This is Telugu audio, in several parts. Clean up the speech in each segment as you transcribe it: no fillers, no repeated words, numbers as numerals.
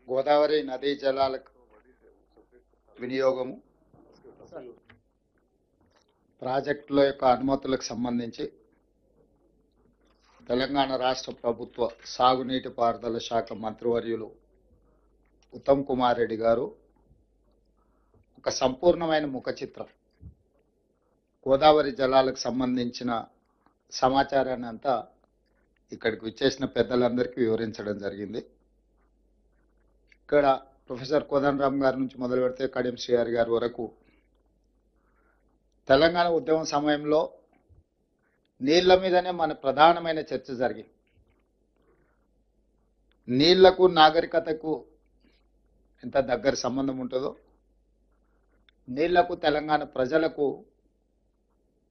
గోదావరి నదీ జలాలకు వినియోగము ప్రాజెక్టుల యొక్క అనుమతులకు సంబంధించి తెలంగాణ రాష్ట్ర ప్రభుత్వ సాగునీటి పారుదల శాఖ మంత్రివర్యులు ఉత్తమ్ కుమార్ రెడ్డి గారు ఒక సంపూర్ణమైన ముఖ చిత్రం గోదావరి జలాలకు సంబంధించిన సమాచారాన్ని అంతా ఇక్కడికి వచ్చేసిన పెద్దలందరికీ వివరించడం జరిగింది. ఇక్కడ ప్రొఫెసర్ కోదండరామ్ గారి నుంచి మొదలు పెడితే కడియం శ్రీహరి గారి వరకు తెలంగాణ ఉద్యమం సమయంలో నీళ్ల మీదనే మన ప్రధానమైన చర్చ జరిగింది. నీళ్లకు నాగరికతకు ఎంత దగ్గర సంబంధం ఉంటుందో నీళ్లకు తెలంగాణ ప్రజలకు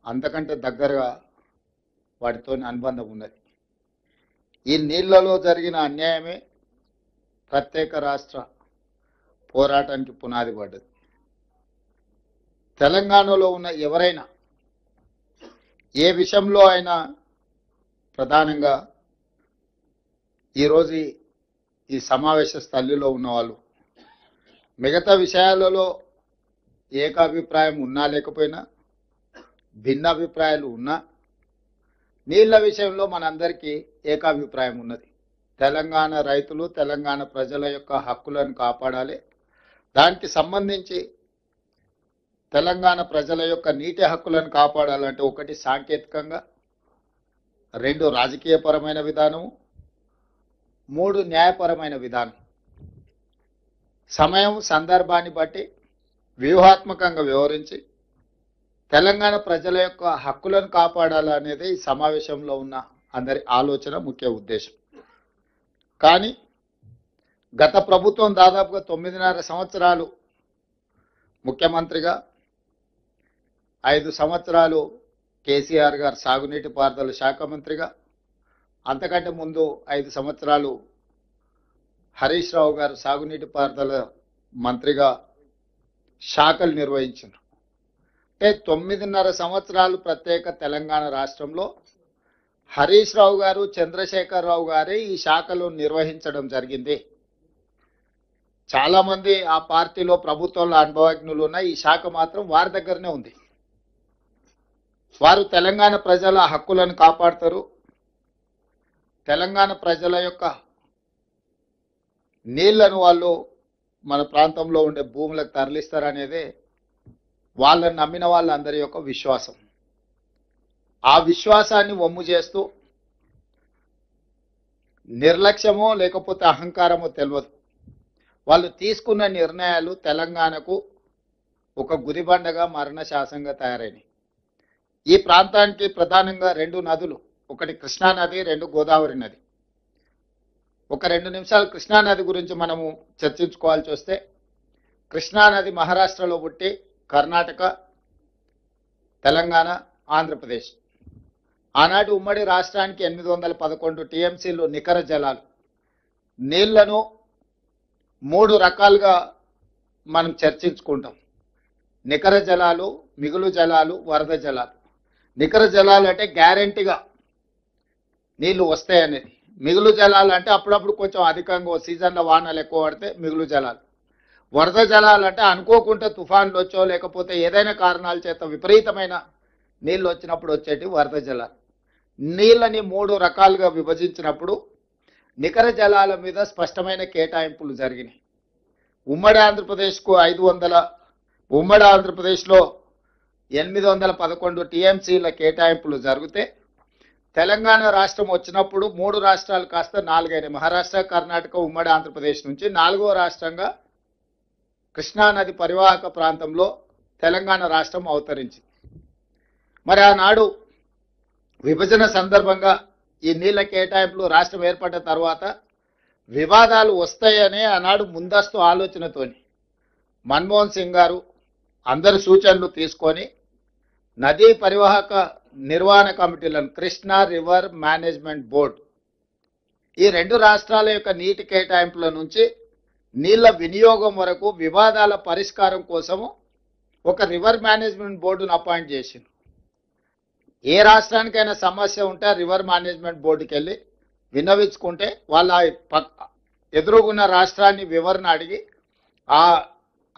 అంతకంటే దగ్గరగా వాటితో అనుబంధం ఉన్నది. ఈ నీళ్లలో జరిగిన అన్యాయమే ప్రత్యేక రాష్ట్ర పోరాటానికి పునాది పడ్డది. తెలంగాణలో ఉన్న ఎవరైనా ఏ విషయంలో అయినా ప్రధానంగా ఈరోజు ఈ సమావేశ స్థలిలో ఉన్నవాళ్ళు మిగతా విషయాలలో ఏకాభిప్రాయం ఉన్నా లేకపోయినా భిన్నాభిప్రాయాలు ఉన్నా నీళ్ల విషయంలో మనందరికీ ఏకాభిప్రాయం ఉన్నది. తెలంగాణ రైతులు తెలంగాణ ప్రజల యొక్క హక్కులను కాపాడాలి. దానికి సంబంధించి తెలంగాణ ప్రజల యొక్క నీటి హక్కులను కాపాడాలంటే ఒకటి సాంకేతికంగా, రెండు రాజకీయపరమైన విధానము, మూడు న్యాయపరమైన విధానం. సమయం సందర్భాన్ని బట్టి వ్యూహాత్మకంగా వ్యవహరించి తెలంగాణ ప్రజల యొక్క హక్కులను కాపాడాలనేది ఈ సమావేశంలో ఉన్న అందరి ఆలోచన, ముఖ్య ఉద్దేశం. కానీ గత ప్రభుత్వం దాదాపుగా 9.5 సంవత్సరాలు ముఖ్యమంత్రిగా, 5 సంవత్సరాలు కేసీఆర్ గారు సాగునీటి పారుదల శాఖ మంత్రిగా, అంతకంటే ముందు 5 సంవత్సరాలు హరీష్ రావు గారు సాగునీటి పారుదల మంత్రిగా శాఖలు నిర్వహించారు. అంటే 9.5 సంవత్సరాలు ప్రత్యేక తెలంగాణ రాష్ట్రంలో హరీష్ రావు గారు, చంద్రశేఖర్ రావు గారే ఈ శాఖలు నిర్వహించడం జరిగింది. చాలా మంది ఆ పార్టీలో ప్రభుత్వంలో అనుభవజ్ఞులు ఉన్న ఈ శాఖ మాత్రం వారి దగ్గరనే ఉంది. వారు తెలంగాణ ప్రజల హక్కులను కాపాడతారు. తెలంగాణ ప్రజల యొక్క నీళ్లను వాళ్ళు మన ప్రాంతంలో ఉండే భూములకు తరలిస్తారనేదే వాళ్ళని నమ్మిన వాళ్ళందరి యొక్క విశ్వాసం. ఆ విశ్వాసాన్ని వమ్ము చేస్తూ నిర్లక్ష్యమో లేకపోతే అహంకారమో తెలియదు, వాళ్ళు తీసుకున్న నిర్ణయాలు తెలంగాణకు ఒక గుదిబండగా మరణశాసంగా తయారైనవి. ఈ ప్రాంతానికి ప్రధానంగా 2 నదులు, ఒకటి కృష్ణా నది, 2 గోదావరి నది. ఒక 2 నిమిషాలు కృష్ణా నది గురించి మనము చర్చించుకోవాల్సి వస్తే, కృష్ణా నది మహారాష్ట్రలో పుట్టి కర్ణాటక, తెలంగాణ, ఆంధ్రప్రదేశ్ ఆనాటి ఉమ్మడి రాష్ట్రానికి 811 టీఎంసీలు నికర జలాలు. నీళ్లను 3 రకాలుగా మనం చర్చించుకుంటాం: నికర జలాలు, మిగులు జలాలు, వరద జలాలు. నికర జలాలు అంటే గ్యారెంటీగా నీళ్లు వస్తాయనేది. మిగులు జలాలు అంటే అప్పుడప్పుడు కొంచెం అధికంగా సీజన్లో వానలు ఎక్కువ పడితే మిగులు జలాలు. వరద జలాలు అంటే అనుకోకుండా తుఫాన్లు వచ్చో లేకపోతే ఏదైనా కారణాల చేత విపరీతమైన నీళ్ళు వచ్చినప్పుడు వచ్చేటి వరద జలాలు. నీళ్ళని 3 రకాలుగా విభజించినప్పుడు నికర జలాల మీద స్పష్టమైన కేటాయింపులు జరిగినాయి. ఉమ్మడి ఆంధ్రప్రదేశ్కు 500, ఉమ్మడి ఆంధ్రప్రదేశ్లో 811 టీఎంసీల కేటాయింపులు జరిగితే, తెలంగాణ రాష్ట్రం వచ్చినప్పుడు 3 రాష్ట్రాలు కాస్త 4 అయినాయి. మహారాష్ట్ర, కర్ణాటక, ఉమ్మడి ఆంధ్రప్రదేశ్ నుంచి 4వ రాష్ట్రంగా కృష్ణానది పరివాహక ప్రాంతంలో తెలంగాణ రాష్ట్రం అవతరించింది. మరి ఆనాడు విభజన సందర్భంగా ఈ నీళ్ల కేటాయింపులు రాష్ట్రం ఏర్పడ్డ తర్వాత వివాదాలు వస్తాయనే ఆనాడు ముందస్తు ఆలోచనతోని మన్మోహన్ సింగ్ గారు అందరి సూచనలు తీసుకొని నదీ పరివాహక నిర్వహణ కమిటీలను, కృష్ణా రివర్ మేనేజ్మెంట్ బోర్డు, ఈ 2 రాష్ట్రాల యొక్క నీటి కేటాయింపుల నుంచి నీళ్ల వినియోగం వరకు వివాదాల పరిష్కారం కోసము ఒక రివర్ మేనేజ్మెంట్ బోర్డును అపాయింట్ చేసింది. ఏ రాష్ట్రానికైనా సమస్య ఉంటే రివర్ మేనేజ్మెంట్ బోర్డుకి వెళ్ళి విన్నవించుకుంటే వాళ్ళ ఎదురుగున్న రాష్ట్రాన్ని వివరణ అడిగి ఆ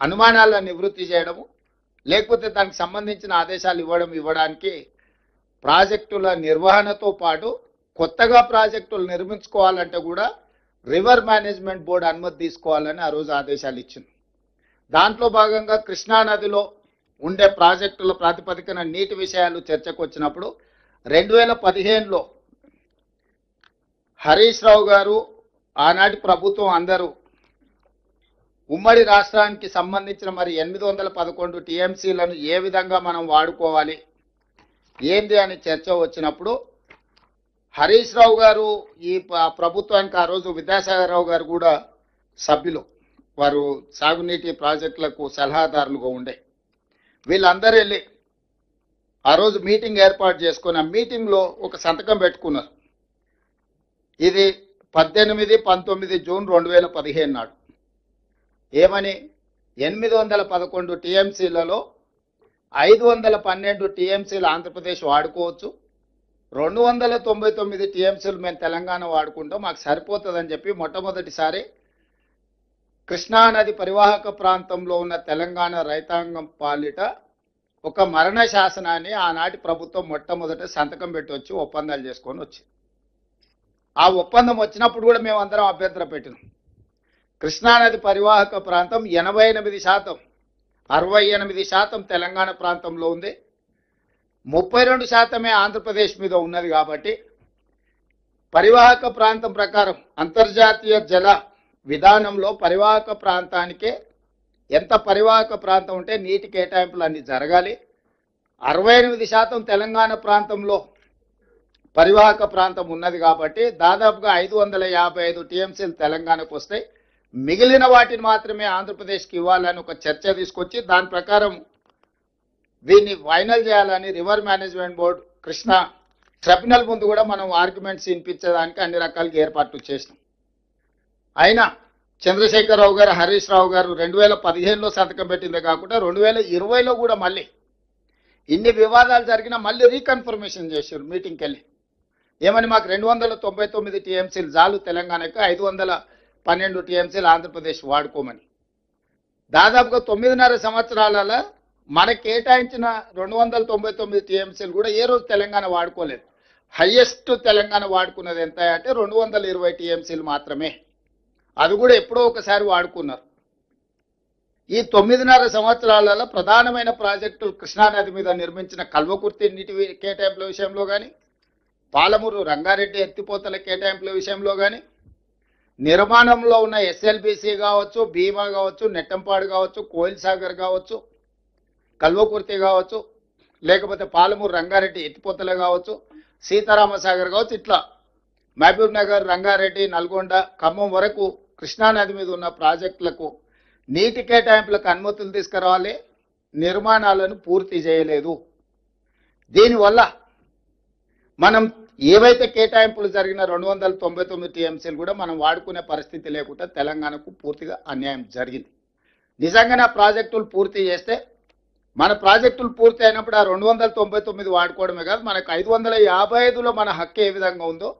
అనుమానాలను నివృత్తి చేయడము, లేకపోతే దానికి సంబంధించిన ఆదేశాలు ఇవ్వడానికి ప్రాజెక్టుల నిర్వహణతో పాటు కొత్తగా ప్రాజెక్టులు నిర్మించుకోవాలంటే కూడా రివర్ మేనేజ్మెంట్ బోర్డు అనుమతి తీసుకోవాలని ఆ రోజు ఆదేశాలు ఇచ్చింది. దాంట్లో భాగంగా కృష్ణా నదిలో ఉండే ప్రాజెక్టుల ప్రాతిపదికన నీటి విషయాలు చర్చకు వచ్చినప్పుడు 2015లో హరీష్ రావు గారు ఆనాటి ప్రభుత్వం అందరూ ఉమ్మడి రాష్ట్రానికి సంబంధించిన మరి 811 టీఎంసీలను ఏ విధంగా మనం వాడుకోవాలి ఏంది అని చర్చ వచ్చినప్పుడు హరీష్ రావు గారు ఈ ప్రభుత్వానికి ఆ రోజు విద్యాసాగర్ రావు గారు కూడా సభ్యులు, వారు సాగునీటి ప్రాజెక్టులకు సలహాదారులుగా ఉండే, వీళ్ళందరూ వెళ్ళి ఆ రోజు మీటింగ్ ఏర్పాటు చేసుకుని ఆ మీటింగ్లో ఒక సంతకం పెట్టుకున్నారు. ఇది 18-19 జూన్ 2015 నాడు. ఏమని 811 టీఎంసీలలో 512 టీఎంసీలు ఆంధ్రప్రదేశ్ వాడుకోవచ్చు, 299 టీఎంసీలు మేము తెలంగాణ వాడుకుంటాం, మాకు సరిపోతుందని చెప్పి మొట్టమొదటిసారి కృష్ణానది పరివాహక ప్రాంతంలో ఉన్న తెలంగాణ రైతాంగం పాలిట ఒక మరణ శాసనాన్ని ఆనాటి ప్రభుత్వం మొట్టమొదట సంతకం పెట్టి వచ్చి ఒప్పందాలు చేసుకొని వచ్చి, ఆ ఒప్పందం వచ్చినప్పుడు కూడా మేము అందరం అభ్యంతరం పెట్టినాం. కృష్ణానది పరివాహక ప్రాంతం 88%, 68% తెలంగాణ ప్రాంతంలో ఉంది, 32% ఆంధ్రప్రదేశ్ మీద ఉన్నది. కాబట్టి పరివాహక ప్రాంతం ప్రకారం అంతర్జాతీయ జల విధానంలో పరివాహక ప్రాంతానికే ఎంత పరివాహక ప్రాంతం ఉంటే నీటి కేటాయింపులు అన్ని జరగాలి. 68% తెలంగాణ ప్రాంతంలో పరివాహక ప్రాంతం ఉన్నది కాబట్టి దాదాపుగా 555 టీఎంసీలు తెలంగాణకు వస్తాయి, మిగిలిన వాటిని మాత్రమే ఆంధ్రప్రదేశ్కి ఇవ్వాలని ఒక చర్చ తీసుకొచ్చి దాని ప్రకారం దీన్ని ఫైనల్ చేయాలని river management board Krishna tribunal ముందు కూడా మనం ఆర్గ్యుమెంట్స్ వినిపించడానికి అన్ని రకాలుగా ఏర్పాట్లు చేసినాం. అయినా చంద్రశేఖరరావు గారు, హరీష్ రావు గారు 2015లో సంతకం పెట్టిందే కాకుండా 2020లో కూడా మళ్ళీ ఇన్ని వివాదాలు జరిగినా మళ్ళీ రీకన్ఫర్మేషన్ చేశారు మీటింగ్కి వెళ్ళి. ఏమని మాకు 299 టీఎంసీలు చాలు తెలంగాణకు, 512 టీఎంసీలు ఆంధ్రప్రదేశ్ వాడుకోమని. దాదాపుగా 9.5 సంవత్సరాల మనకు కేటాయించిన 299 టీఎంసీలు కూడా ఏ రోజు తెలంగాణ వాడుకోలేదు. హైయెస్ట్ తెలంగాణ వాడుకున్నది ఎంత అంటే 220 టీఎంసీలు మాత్రమే, అది కూడా ఎప్పుడో ఒకసారి వాడుకున్నారు. ఈ 9.5 సంవత్సరాలలో ప్రధానమైన ప్రాజెక్టులు కృష్ణానది మీద నిర్మించిన కల్వకుర్తి నీటి కేటాయింపుల విషయంలో కానీ, పాలమూరు రంగారెడ్డి ఎత్తిపోతల కేటాయింపుల విషయంలో కానీ, నిర్మాణంలో ఉన్న ఎస్ఎల్బిసి కావచ్చు, భీమా కావచ్చు, నెట్టంపాడు కావచ్చు, కోయిల్ సాగర్ కావచ్చు, కల్వకుర్తి కావచ్చు, లేకపోతే పాలమూరు రంగారెడ్డి ఎత్తిపోతల కావచ్చు, సీతారామసాగర్ కావచ్చు, ఇట్లా మహబూబ్ నగర్, రంగారెడ్డి, నల్గొండ, ఖమ్మం వరకు కృష్ణానది మీద ఉన్న ప్రాజెక్టులకు నీటి కేటాయింపులకు అనుమతులు తీసుకురావాలి, నిర్మాణాలను పూర్తి చేయలేదు. దీనివల్ల మనం ఏవైతే కేటాయింపులు జరిగిన 299 టీఎంసీలు కూడా మనం వాడుకునే పరిస్థితి లేకుండా తెలంగాణకు పూర్తిగా అన్యాయం జరిగింది. నిజంగానే ఆ ప్రాజెక్టులు పూర్తి చేస్తే మన ప్రాజెక్టులు పూర్తి అయినప్పుడు ఆ 299 వాడుకోవడమే కాదు, మనకు 555లో మన హక్కు ఏ విధంగా ఉందో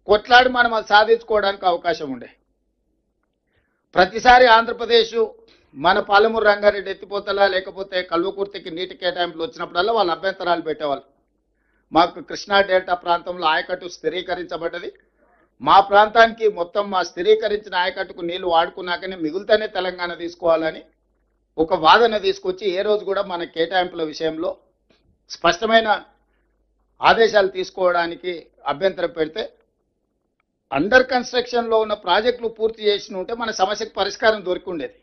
కొట్లాడి మనం అది సాధించుకోవడానికి అవకాశం ఉండే. ప్రతిసారి ఆంధ్రప్రదేశ్ మన పాలమూరు రంగారెడ్డి ఎత్తిపోతల లేకపోతే కల్వకుర్తికి నీటి కేటాయింపులు వచ్చినప్పుడల్లా వాళ్ళు అభ్యంతరాలు పెట్టేవాళ్ళు. మాకు కృష్ణా డెల్టా ప్రాంతంలో ఆయకట్టు స్థిరీకరించబడ్డది, మా ప్రాంతానికి మొత్తం మా స్థిరీకరించిన ఆయకట్టుకు నీళ్లు వాడుకున్నాకనే మిగులుతూనే తెలంగాణ తీసుకోవాలని ఒక వాదన తీసుకొచ్చి ఏ రోజు కూడా మన కేటాయింపుల విషయంలో స్పష్టమైన ఆదేశాలు తీసుకోవడానికి అభ్యంతరం పెడితే అండర్ కన్స్ట్రక్షన్లో ఉన్న ప్రాజెక్టులు పూర్తి చేసి ఉంటే మన సమస్యకు పరిష్కారం దొరికి ఉండేది.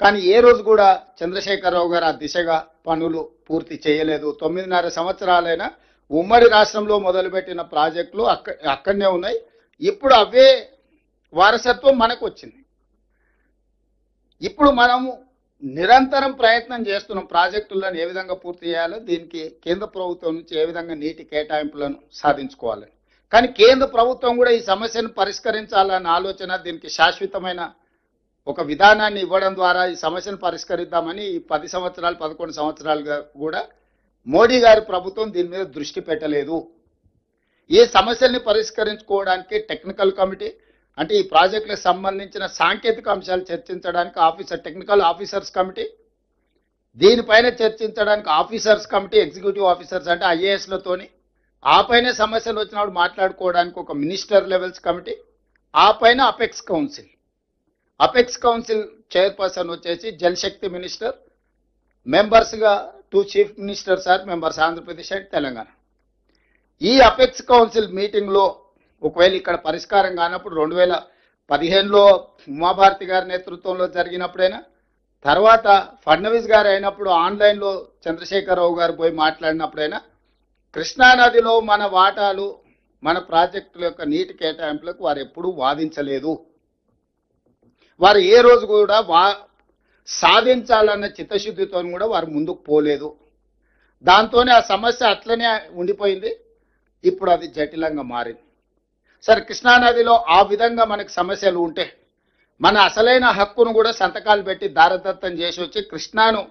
కానీ ఏ రోజు కూడా చంద్రశేఖరరావు గారు ఆ దిశగా పనులు పూర్తి చేయలేదు. 9.5 సంవత్సరాలైనా ఉమ్మడి రాష్ట్రంలో మొదలుపెట్టిన ప్రాజెక్టులు అక్కడనే ఉన్నాయి. ఇప్పుడు అవే వారసత్వం మనకు వచ్చింది. ఇప్పుడు మనము నిరంతరం ప్రయత్నం చేస్తున్నాం ప్రాజెక్టులను ఏ విధంగా పూర్తి చేయాలో, దీనికి కేంద్ర ప్రభుత్వం నుంచి ఏ విధంగా నీటి కేటాయింపులను సాధించుకోవాలని. కానీ కేంద్ర ప్రభుత్వం కూడా ఈ సమస్యను పరిష్కరించాలన్న ఆలోచన, దీనికి శాశ్వతమైన ఒక విధానాన్ని ఇవ్వడం ద్వారా ఈ సమస్యను పరిష్కరిద్దామని 10 సంవత్సరాలు 11 సంవత్సరాలుగా కూడా మోడీ గారి ప్రభుత్వం దీని మీద దృష్టి పెట్టలేదు. ఈ సమస్యల్ని పరిష్కరించుకోవడానికి టెక్నికల్ కమిటీ, అంటే ఈ ప్రాజెక్టులకు సంబంధించిన సాంకేతిక అంశాలు చర్చించడానికి టెక్నికల్ ఆఫీసర్స్ కమిటీ, దీనిపైన చర్చించడానికి ఆఫీసర్స్ కమిటీ, ఎగ్జిక్యూటివ్ ఆఫీసర్స్ అంటే ఐఏఎస్లతోని, ఆ పైన సమస్యలు వచ్చినప్పుడు మాట్లాడుకోవడానికి ఒక మినిస్టర్ లెవెల్స్ కమిటీ, ఆ పైన apex council. Apex council chairperson వచ్చేసి జలశక్తి మినిస్టర్, మెంబర్స్గా 2 chief ministers are members, Andhra Pradesh and Telangana. ఈ అపెక్స్ కౌన్సిల్ మీటింగ్లో ఒకవేళ ఇక్కడ పరిష్కారం కానప్పుడు 2015లో ఉమాభారతి గారి నేతృత్వంలో జరిగినప్పుడైనా, తర్వాత ఫడ్నవీస్ గారు అయినప్పుడు ఆన్లైన్లో చంద్రశేఖరరావు గారు పోయి మాట్లాడినప్పుడైనా, కృష్ణానదిలో మన వాటాలు, మన ప్రాజెక్టుల యొక్క నీటి కేటాయింపులకు వారు ఎప్పుడూ వాదించలేదు. వారు ఏ రోజు కూడా సాధించాలన్న చిత్తశుద్ధితో కూడా వారు ముందుకు పోలేదు. దాంతోనే ఆ సమస్య అట్లనే ఉండిపోయింది. ఇప్పుడు అది జటిలంగా మారింది. సరే, కృష్ణానదిలో ఆ విధంగా మనకు సమస్యలు ఉంటే మన అసలైన హక్కును కూడా సంతకాలు పెట్టి దారదత్తం చేసి వచ్చి కృష్ణాను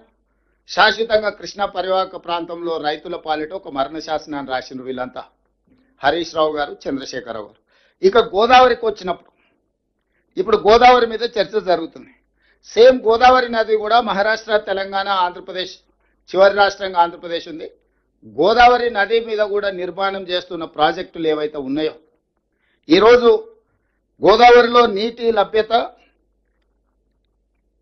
శాశ్వతంగా కృష్ణా పరివాహక ప్రాంతంలో రైతుల పాలిట ఒక మరణ శాసనాన్ని రాసిన వీళ్ళంతా, హరీష్ రావు గారు, చంద్రశేఖరరావు గారు. ఇక గోదావరికి వచ్చినప్పుడు, ఇప్పుడు గోదావరి మీద చర్చ జరుగుతుంది. సేమ్ గోదావరి నది కూడా మహారాష్ట్ర, తెలంగాణ, ఆంధ్రప్రదేశ్, చివరి రాష్ట్రంగా ఆంధ్రప్రదేశ్ ఉంది. గోదావరి నది మీద కూడా నిర్మాణం చేస్తున్న ప్రాజెక్టులు ఏవైతే ఉన్నాయో, ఈరోజు గోదావరిలో నీటి లభ్యత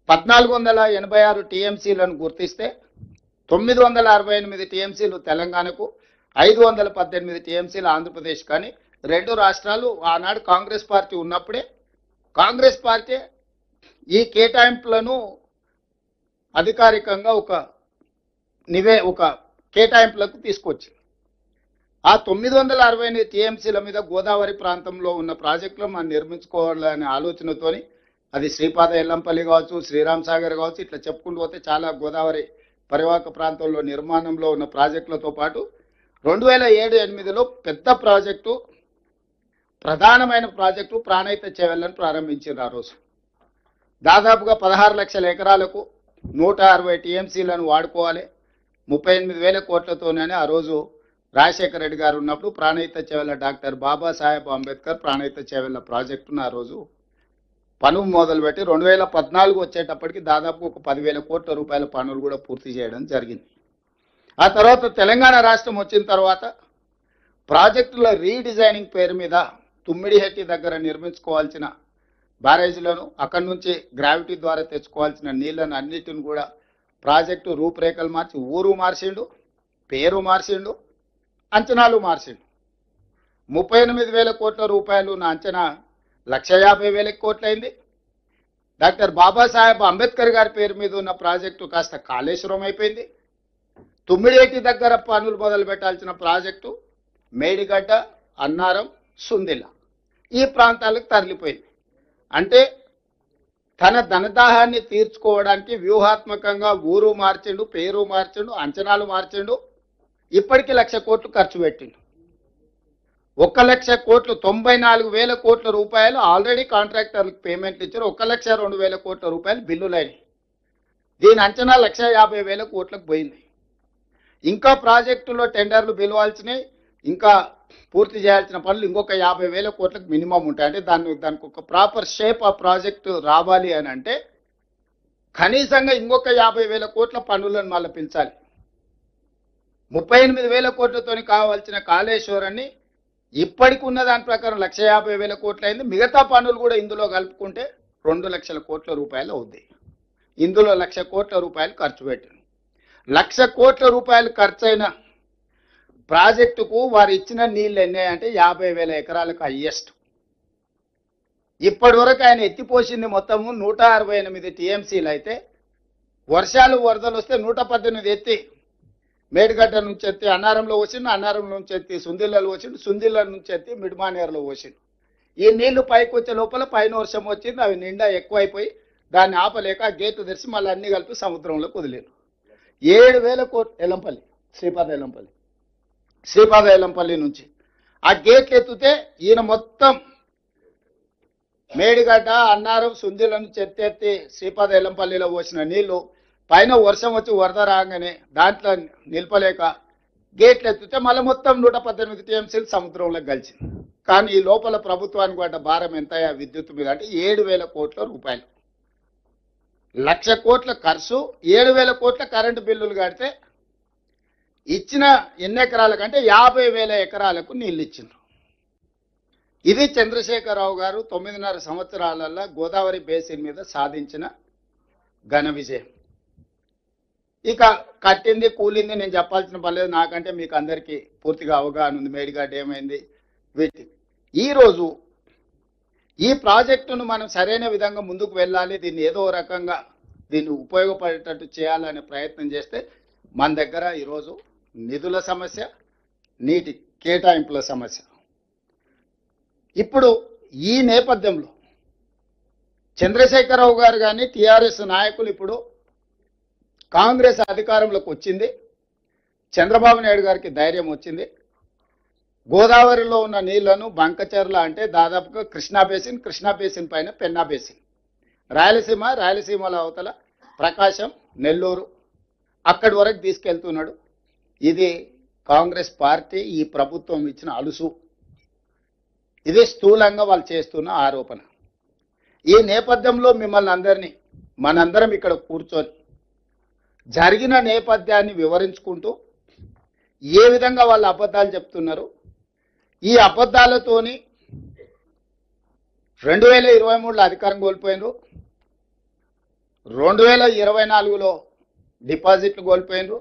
1486 టీఎంసీలను గుర్తిస్తే 968 టీఎంసీలు తెలంగాణకు, 518 టీఎంసీలు ఆంధ్రప్రదేశ్. కానీ 2 రాష్ట్రాలు ఆనాడు కాంగ్రెస్ పార్టీ ఉన్నప్పుడే కాంగ్రెస్ పార్టీ ఈ కేటాయింపులను అధికారికంగా ఒక కేటాయింపులకు తీసుకొచ్చింది. ఆ 968 టీఎంసీల మీద గోదావరి ప్రాంతంలో ఉన్న ప్రాజెక్టులు మనం నిర్మించుకోవాలనే ఆలోచనతోని, అది శ్రీపాద ఎల్లంపల్లి కావచ్చు, శ్రీరామ్ సాగర్ కావచ్చు, ఇట్లా చెప్పుకుంటూ పోతే చాలా గోదావరి పరివాహక ప్రాంతంలో నిర్మాణంలో ఉన్న ప్రాజెక్టులతో పాటు 2007-8లో పెద్ద ప్రాజెక్టు, ప్రధానమైన ప్రాజెక్టు ప్రాణహిత చేవెళ్లను ప్రారంభించారు. ఆ రోజు దాదాపుగా 16 లక్షల ఎకరాలకు 160 టీఎంసీలను వాడుకోవాలి, 38,000 కోట్లతోనే ఆ రోజు రాజశేఖర రెడ్డి గారు ఉన్నప్పుడు ప్రాణహిత చేవెళ్ల డాక్టర్ బాబాసాహెబ్ అంబేద్కర్ ప్రాణహిత చేవెళ్ల ప్రాజెక్టును ఆ రోజు పనులు మొదలుపెట్టి 2014 వచ్చేటప్పటికి దాదాపు ఒక 10,000 కోట్ల రూపాయల పనులు కూడా పూర్తి చేయడం జరిగింది. ఆ తర్వాత తెలంగాణ రాష్ట్రం వచ్చిన తర్వాత ప్రాజెక్టుల రీడిజైనింగ్ పేరు మీద తుమ్మిడిహెట్టి దగ్గర నిర్మించుకోవాల్సిన బ్యారేజీలను, అక్కడి నుంచి గ్రావిటీ ద్వారా తెచ్చుకోవాల్సిన నీళ్లను అన్నిటిని కూడా ప్రాజెక్టు రూపురేఖలు మార్చి ఊరు మార్చిండు, పేరు మార్చిండు, అంచనాలు మార్చిండు. 38,000 కోట్ల రూపాయలు నా అంచనా 1,50,000 కోట్లయింది. డాక్టర్ బాబాసాహెబ్ అంబేద్కర్ గారి పేరు మీద ఉన్న ప్రాజెక్టు కాస్త కాళేశ్వరం అయిపోయింది. తుమ్మిడేటి దగ్గర పనులు మొదలు పెట్టాల్సిన ప్రాజెక్టు మేడిగడ్డ, అన్నారం, సుందిల్ల ఈ ప్రాంతాలకు తరలిపోయింది. అంటే తన ధనదాహాన్ని తీర్చుకోవడానికి వ్యూహాత్మకంగా ఊరు మార్చిండు, పేరు మార్చిండు, అంచనాలు మార్చిండు. ఇప్పటికీ 1,00,000 కోట్లు ఖర్చు పెట్టిండు. 1,00,000 కోట్లు, 94,000 కోట్ల రూపాయలు ఆల్రెడీ కాంట్రాక్టర్లకు పేమెంట్లు ఇచ్చారు. 1,02,000 కోట్ల రూపాయలు బిల్లులైనవి. దీని అంచనా 1,50,000 కోట్లకు పోయింది. ఇంకా ప్రాజెక్టులో టెండర్లు పిలవాల్సినవి, ఇంకా పూర్తి చేయాల్సిన పనులు ఇంకొక 50,000 కోట్లకు మినిమం ఉంటాయి. అంటే దానికి ఒక ప్రాపర్ షేప్ ఆ ప్రాజెక్టు రావాలి అని అంటే కనీసంగా ఇంకొక 50,000 కోట్ల పనులను మళ్ళీ పిలిచాలి. 38,000 కోట్లతోని కావాల్సిన కాళేశ్వరాన్ని ఇప్పటికి ఉన్న దాని ప్రకారం 1,50,000 కోట్లు అయింది. మిగతా పనులు కూడా ఇందులో కలుపుకుంటే 2,00,000 కోట్ల రూపాయలు అవుతాయి. ఇందులో 1,00,000 కోట్ల రూపాయలు ఖర్చు పెట్టారు. 1,00,000 కోట్ల రూపాయలు ఖర్చైన ప్రాజెక్టుకు వారు ఇచ్చిన నీళ్ళు ఎన్ని అంటే 50,000 ఎకరాలకు హైయెస్ట్. ఇప్పటి వరకు ఆయన ఎత్తిపోసింది మొత్తము 168 టీఎంసీలు అయితే, వర్షాలు వరదలు వస్తే 118 ఎత్తి మేడిగడ్డ నుంచి ఎత్తి అన్నారంలో పోసిండు, అన్నారం నుంచి ఎత్తి సుందిల్లలో పోసిండు, సుందిల్ల నుంచి ఎత్తి మిడ్మానేరులో పోసిండు. ఈ నీళ్లు పైకి వచ్చే లోపల పైన వర్షం వచ్చింది, అవి నిండా ఎక్కువైపోయి దాన్ని ఆపలేక గేటు తెరిచి మళ్ళీ అన్ని కలిపి సముద్రంలోకి వదిలేరు. 7,000 కోట్లు ఎల్లంపల్లి, శ్రీపాద ఎల్లంపల్లి నుంచి ఆ గేట్లు ఎత్తితే ఈయన మొత్తం మేడిగడ్డ, అన్నారం, సుందిల్ల నుంచి ఎత్తి శ్రీపాద ఎల్లంపల్లిలో పోసిన నీళ్లు పైన వర్షం వచ్చి వరద రాగానే దాంట్లో నిలపలేక గేట్లు ఎత్తితే మళ్ళీ మొత్తం 118 టీఎంసీలు సముద్రంలోకి కలిసింది. కానీ ఈ లోపల ప్రభుత్వానికి పడ్డ భారం ఎంత విద్యుత్ మీద అంటే 7,000 కోట్ల రూపాయలు. 1,00,000 కోట్ల ఖర్చు, 7,000 కోట్ల కరెంటు బిల్లులు కడితే ఇచ్చిన ఎన్ని ఎకరాల కంటే 50,000 ఎకరాలకు నీళ్ళు ఇచ్చిండ్రు. ఇది చంద్రశేఖరరావు గారు 9.5 సంవత్సరాలలో గోదావరి బేసిన్ మీద సాధించిన ఘన విజయం. ఇక కట్టింది కూలింది నేను చెప్పాల్సిన పర్లేదు, నాకంటే మీకు అందరికీ పూర్తిగా అవగాహన ఉంది. మేడిగడ్డ ఏమైంది వీటి. ఈరోజు ఈ ప్రాజెక్టును మనం సరైన విధంగా ముందుకు వెళ్ళాలి, దీన్ని ఏదో రకంగా దీన్ని ఉపయోగపడేటట్టు చేయాలనే ప్రయత్నం చేస్తే మన దగ్గర ఈరోజు నిధుల సమస్య, నీటి కేటాయింపుల సమస్య. ఇప్పుడు ఈ నేపథ్యంలో చంద్రశేఖరరావు గారు కానీ టీఆర్ఎస్ నాయకులు ఇప్పుడు కాంగ్రెస్ అధికారంలోకి వచ్చింది, చంద్రబాబు నాయుడు గారికి ధైర్యం వచ్చింది. గోదావరిలో ఉన్న నీళ్లను బంకచర్ల అంటే దాదాపుగా కృష్ణా బేసిన్ పైన పెన్నా బేసిన్, రాయలసీమల అవతల ప్రకాశం, నెల్లూరు అక్కడి వరకు తీసుకెళ్తున్నాడు. ఇది కాంగ్రెస్ పార్టీ ఈ ప్రభుత్వం ఇచ్చిన అలుసు. ఇది స్థూలంగా వాళ్ళు చేస్తున్న ఆరోపణ. ఈ నేపథ్యంలో మిమ్మల్ని అందరినీ మనందరం ఇక్కడ కూర్చొని జరిగిన నేపథ్యాన్ని వివరించుకుంటూ ఏ విధంగా వాళ్ళు అబద్ధాలు చెప్తున్నారు, ఈ అబద్ధాలతోని 2023లో అధికారం కోల్పోయినారు, 2024లో డిపాజిట్లు కోల్పోయినారు,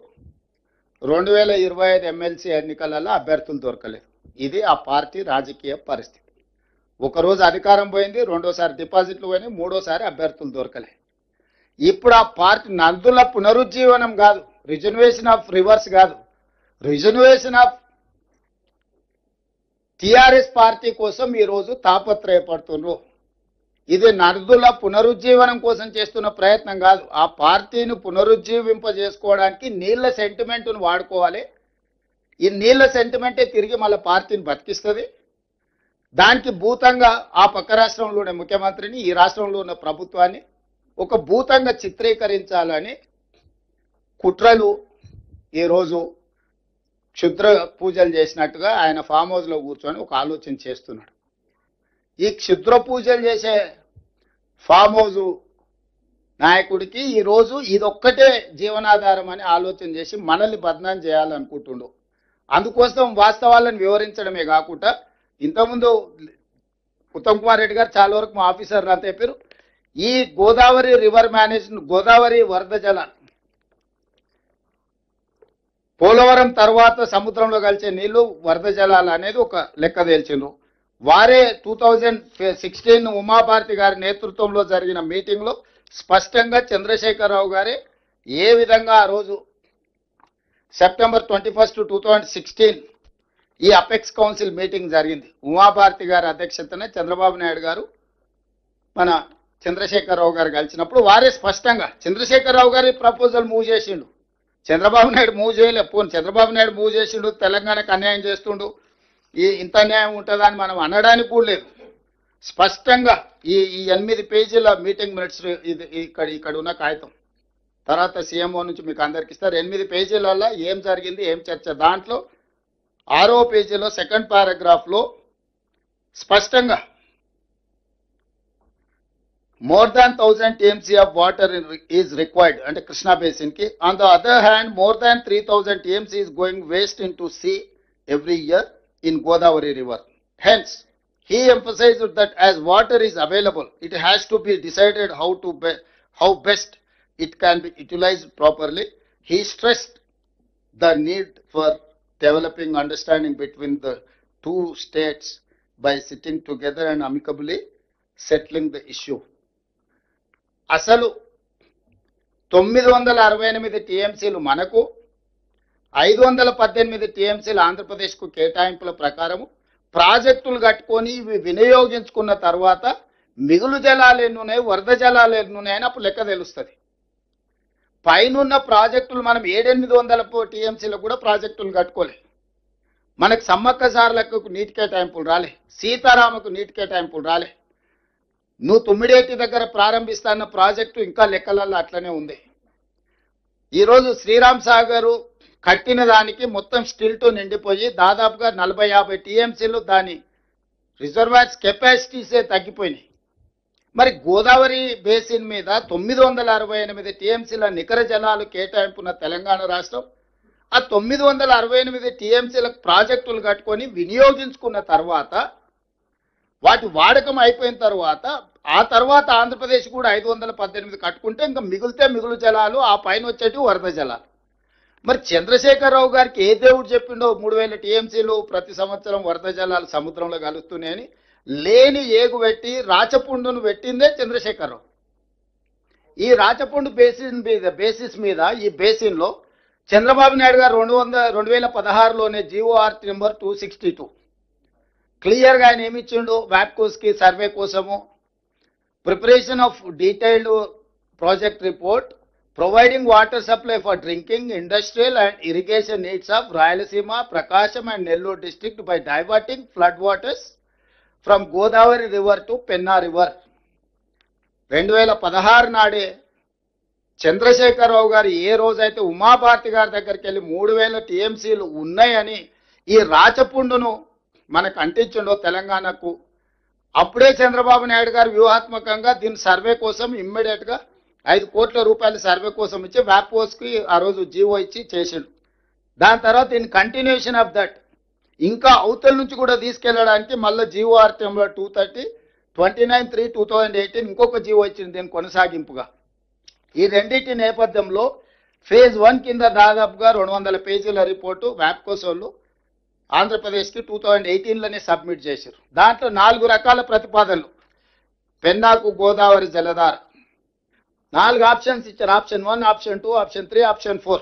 2025 ఎమ్మెల్సీ ఎన్నికలలో అభ్యర్థులు దొరకలేదు. ఇది ఆ పార్టీ రాజకీయ పరిస్థితి. ఒకరోజు అధికారం పోయింది, రెండోసారి డిపాజిట్లు పోయినాయి, మూడోసారి అభ్యర్థులు దొరకలేదు. ఇప్పుడు ఆ పార్టీ నందుల పునరుజ్జీవనం కాదు, రిజర్వేషన్ ఆఫ్ రివర్స్ కాదు, రిజర్వేషన్ ఆఫ్ టిఆర్ఎస్ పార్టీ కోసం ఈరోజు తాపత్రయపడుతున్నారు. ఇది నర్దుల పునరుజ్జీవనం కోసం చేస్తున్న ప్రయత్నం కాదు. ఆ పార్టీని పునరుజ్జీవింపజేసుకోవడానికి నీళ్ల సెంటిమెంట్ను వాడుకోవాలి. ఈ నీళ్ల సెంటిమెంటే తిరిగి మళ్ళీ పార్టీని బతికిస్తుంది. దానికి భూతంగా ఆ పక్క రాష్ట్రంలోనే ముఖ్యమంత్రిని, ఈ రాష్ట్రంలో ఉన్న ప్రభుత్వాన్ని ఒక భూతంగా చిత్రీకరించాలని కుట్రలు ఈరోజు క్షుద్ర పూజలు చేసినట్టుగా ఆయన ఫామ్ హౌస్లో కూర్చొని ఒక ఆలోచన చేస్తున్నాడు. ఈ క్షుద్ర పూజలు చేసే ఫామ్ హౌస్ నాయకుడికి ఈరోజు ఇదొక్కటే జీవనాధారం అని ఆలోచన చేసి మనల్ని బదనాం చేయాలనుకుంటుండు. అందుకోసం వాస్తవాలను వివరించడమే కాకుండా ఇంతకుముందు ఉత్తమ్ కుమార్ రెడ్డి గారు చాలా వరకు మా ఆఫీసర్లు అంతా చెప్పారు, ఈ గోదావరి రివర్ మేనేజ్మెంట్, గోదావరి వరద జలాలు పోలవరం తర్వాత సముద్రంలో కలిసే నీళ్లు వరద జలాలు అనేది ఒక లెక్క తేల్చిండ్రు. వారే 2016 ఉమాభారతి గారి నేతృత్వంలో జరిగిన మీటింగ్లో స్పష్టంగా చంద్రశేఖరరావు గారే ఏ విధంగా ఆ రోజు సెప్టెంబర్ 21, 2016 ఈ అపెక్స్ కౌన్సిల్ మీటింగ్ జరిగింది. ఉమాభారతి గారి అధ్యక్షతనే చంద్రబాబు నాయుడు గారు మన చంద్రశేఖరరావు గారు కలిసినప్పుడు వారే స్పష్టంగా చంద్రశేఖరరావు గారి ప్రపోజల్ మూవ్ చేసిండు, చంద్రబాబు నాయుడు మూవ్ చేయలే. పోను చంద్రబాబు నాయుడు మూవ్ చేసిండు, తెలంగాణకు అన్యాయం చేస్తుండు, ఇంత అన్యాయం ఉంటుందా అని మనం అనడానికి కూడా లేదు. స్పష్టంగా ఈ 8 పేజీల మీటింగ్ మినిట్స్ ఇది ఇక్కడ ఉన్న కాగితం తర్వాత సీఎంఓ నుంచి మీకు అందరికి ఇస్తారు. 8 పేజీలలో ఏం జరిగింది, ఏం చర్చ. దాంట్లో 6వ పేజీలో సెకండ్ పారాగ్రాఫ్లో స్పష్టంగా more than 1,000 TMC of water is required and Krishna basin ki. On the other hand, more than 3,000 TMC is going waste into sea every year in Godavari river. Hence, he emphasized that as water is available, it has to be decided how best it can be utilized properly. He stressed the need for developing understanding between the two states by sitting together and amicably settling the issue. అసలు 968 టీఎంసీలు మనకు, 518 టీఎంసీలు ఆంధ్రప్రదేశ్కు కేటాయింపుల ప్రకారము ప్రాజెక్టులు కట్టుకొని ఇవి వినియోగించుకున్న తర్వాత మిగులు జలాలు ఎన్నున్నాయి, వరద జలాలు ఎన్నున్నాయని అప్పుడు లెక్క తెలుస్తుంది. పైనున్న ప్రాజెక్టులు మనం 700-800 టీఎంసీలకు కూడా ప్రాజెక్టులు కట్టుకోలే. మనకు సమ్మక్క సార్లకు నీటి కేటాయింపులు రాలే, సీతారామకు నీటి కేటాయింపులు రాలే. నువ్వు తుమ్మిడేటి దగ్గర ప్రారంభిస్తాన్న ప్రాజెక్టు ఇంకా లెక్కలలో అట్లనే ఉంది. ఈరోజు శ్రీరామ్ సాగరు కట్టిన దానికి మొత్తం స్టిల్తో నిండిపోయి దాదాపుగా 40-50 టీఎంసీలు దాని రిజర్వాయర్స్ కెపాసిటీసే తగ్గిపోయినాయి. మరి గోదావరి బేసిన్ మీద 968 టీఎంసీల నికర జలాలు కేటాయింపున్న తెలంగాణ రాష్ట్రం ఆ 968 టీఎంసీల ప్రాజెక్టులు కట్టుకొని వినియోగించుకున్న తర్వాత వాటి వాడకం అయిపోయిన తర్వాత ఆ తర్వాత ఆంధ్రప్రదేశ్ కూడా 518 కట్టుకుంటే ఇంకా మిగిలితే మిగులు జలాలు, ఆ పైన వచ్చేటి వరద జలాలు. మరి చంద్రశేఖరరావు గారికి ఏ దేవుడు చెప్పిండో 3000 టీఎంసీలు ప్రతి సంవత్సరం వరద జలాలు సముద్రంలో కలుస్తున్నాయని లేని ఏగు పెట్టి రాచపుండును పెట్టిందే చంద్రశేఖరరావు. ఈ రాచపుండు బేసిస్ మీద ఈ బేసిన్లో చంద్రబాబు నాయుడు గారు 2016లోనే జీఓఆర్ నెంబర్ 262 క్లియర్గా ఆయన ఏమిచ్చిండు, వ్యాప్కోస్కి సర్వే కోసము preparation of detailed project report providing water supply for drinking, industrial and irrigation needs of Rayalaseema, Prakasam and Nellore district by diverting flood waters from Godavari river to Penna river. 2016 నాడే చంద్రశేఖరరావు గారు ఏ రోజైతే ఉమాభారతి గారి దగ్గరికి వెళ్ళి 3000 టీఎంసీలు ఉన్నాయని ఈ రాచపుండును మనకు అంటించిండో తెలంగాణకు, అప్పుడే చంద్రబాబు నాయుడు గారు వ్యూహాత్మకంగా దీని సర్వే కోసం ఇమ్మీడియట్గా 5 కోట్ల రూపాయల సర్వే కోసం ఇచ్చి వ్యాప్కోస్కి ఆ రోజు జీవో ఇచ్చి చేసిండు. దాని తర్వాత ఇన్ కంటిన్యూషన్ ఆఫ్ దట్ ఇంకా అవతల నుంచి కూడా తీసుకెళ్లడానికి మళ్ళీ జీఓఆర్ నెంబర్ 230 29/3/2018 ఇంకొక జీవో ఇచ్చింది దీని కొనసాగింపుగా. ఈ రెండింటి నేపథ్యంలో ఫేజ్ 1 కింద దాదాపుగా 200 పేజీల రిపోర్టు వ్యాప్కోస్ వాళ్ళు ఆంధ్రప్రదేశ్కి 2018లోనే సబ్మిట్ చేశారు. దాంట్లో 4 రకాల ప్రతిపాదనలు. పెన్నాకు గోదావరి జలధార 4 ఆప్షన్స్ ఇచ్చారు. ఆప్షన్ 1, ఆప్షన్ 2, ఆప్షన్ 3, ఆప్షన్ 4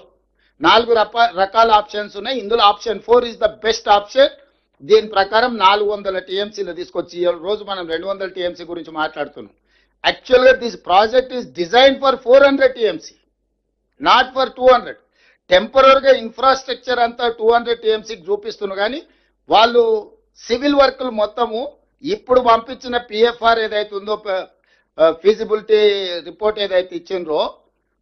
4 రకాల ఆప్షన్స్ ఉన్నాయి. ఇందులో option 4 is the best option. దీని ప్రకారం 400 టీఎంసీలు తీసుకొచ్చి ఈ రోజు మనం 200 టీఎంసీ గురించి మాట్లాడుతున్నాం. యాక్చువల్గా this project is design for 400 TMC, not for 200. టెంపరీగా ఇన్ఫ్రాస్ట్రక్చర్ అంతా 200 టీఎంసీకి చూపిస్తున్నారు, కానీ వాళ్ళు సివిల్ వర్క్లు మొత్తము ఇప్పుడు పంపించిన పిఎఫ్ఆర్ ఏదైతే ఉందో ఫీజిబిలిటీ రిపోర్ట్ ఏదైతే ఇచ్చిండ్రో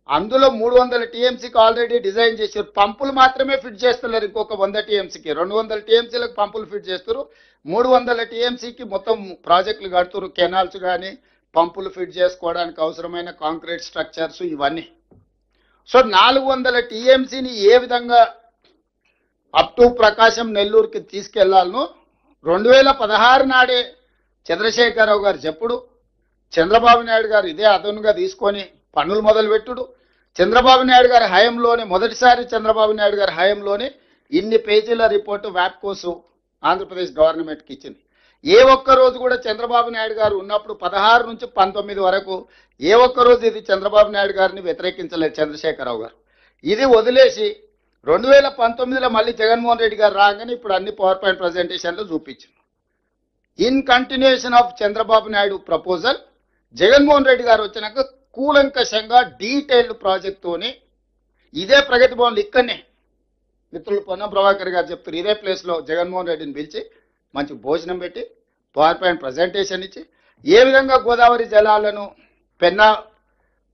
అందులో 300 టీఎంసీకి ఆల్రెడీ డిజైన్ చేశారు. పంపులు మాత్రమే ఫిట్ చేస్తున్నారు. ఇంకొక 100 టీఎంసీకి 200 టీఎంసీలకు పంపులు ఫిట్ చేస్తారు. 300 టీఎంసీకి మొత్తం ప్రాజెక్టులు కడుతున్నారు. కెనాల్స్ కానీ పంపులు ఫిట్ చేసుకోవడానికి అవసరమైన కాంక్రీట్ స్ట్రక్చర్స్ ఇవన్నీ. సో 400 టీఎంసీని ఏ విధంగా అప్ టు ప్రకాశం నెల్లూరుకి తీసుకెళ్లాలనో 2016 నాడే చంద్రశేఖరరావు గారు చెప్పుడు, చంద్రబాబు నాయుడు గారు ఇదే అదనుగా తీసుకొని పనులు మొదలుపెట్టుడు. చంద్రబాబు నాయుడు గారి హయాంలోనే మొదటిసారి చంద్రబాబు నాయుడు గారి హయాంలోనే ఇన్ని పేజీల రిపోర్టు వ్యాప్కోసు ఆంధ్రప్రదేశ్ గవర్నమెంట్కి ఇచ్చింది. ఏ ఒక్క రోజు కూడా చంద్రబాబు నాయుడు గారు ఉన్నప్పుడు 16 నుంచి 19 వరకు ఏ ఒక్క రోజు ఇది చంద్రబాబు నాయుడు గారిని వ్యతిరేకించలేదు చంద్రశేఖరరావు గారు. ఇది వదిలేసి 2019లో మళ్ళీ జగన్మోహన్ రెడ్డి గారు రాగానే ఇప్పుడు అన్ని పవర్ పాయింట్ ప్రజెంటేషన్లు చూపించారు. In continuation of Chandrababu Naidu proposal Jaganmohan Reddy గారు వచ్చినాక కూలంకషంగా డీటెయిల్డ్ ప్రాజెక్ట్తోని ఇదే ప్రగతి భవన్లు ఇక్కడనే మిత్రులు పొన్నం ప్రభాకర్ గారు చెప్తారు, ఇదే ప్లేస్లో జగన్మోహన్ రెడ్డిని పిలిచి మంచి భోజనం పెట్టి పవర్ పాయింట్ ప్రజెంటేషన్ ఇచ్చి ఏ విధంగా గోదావరి జలాలను పెన్నా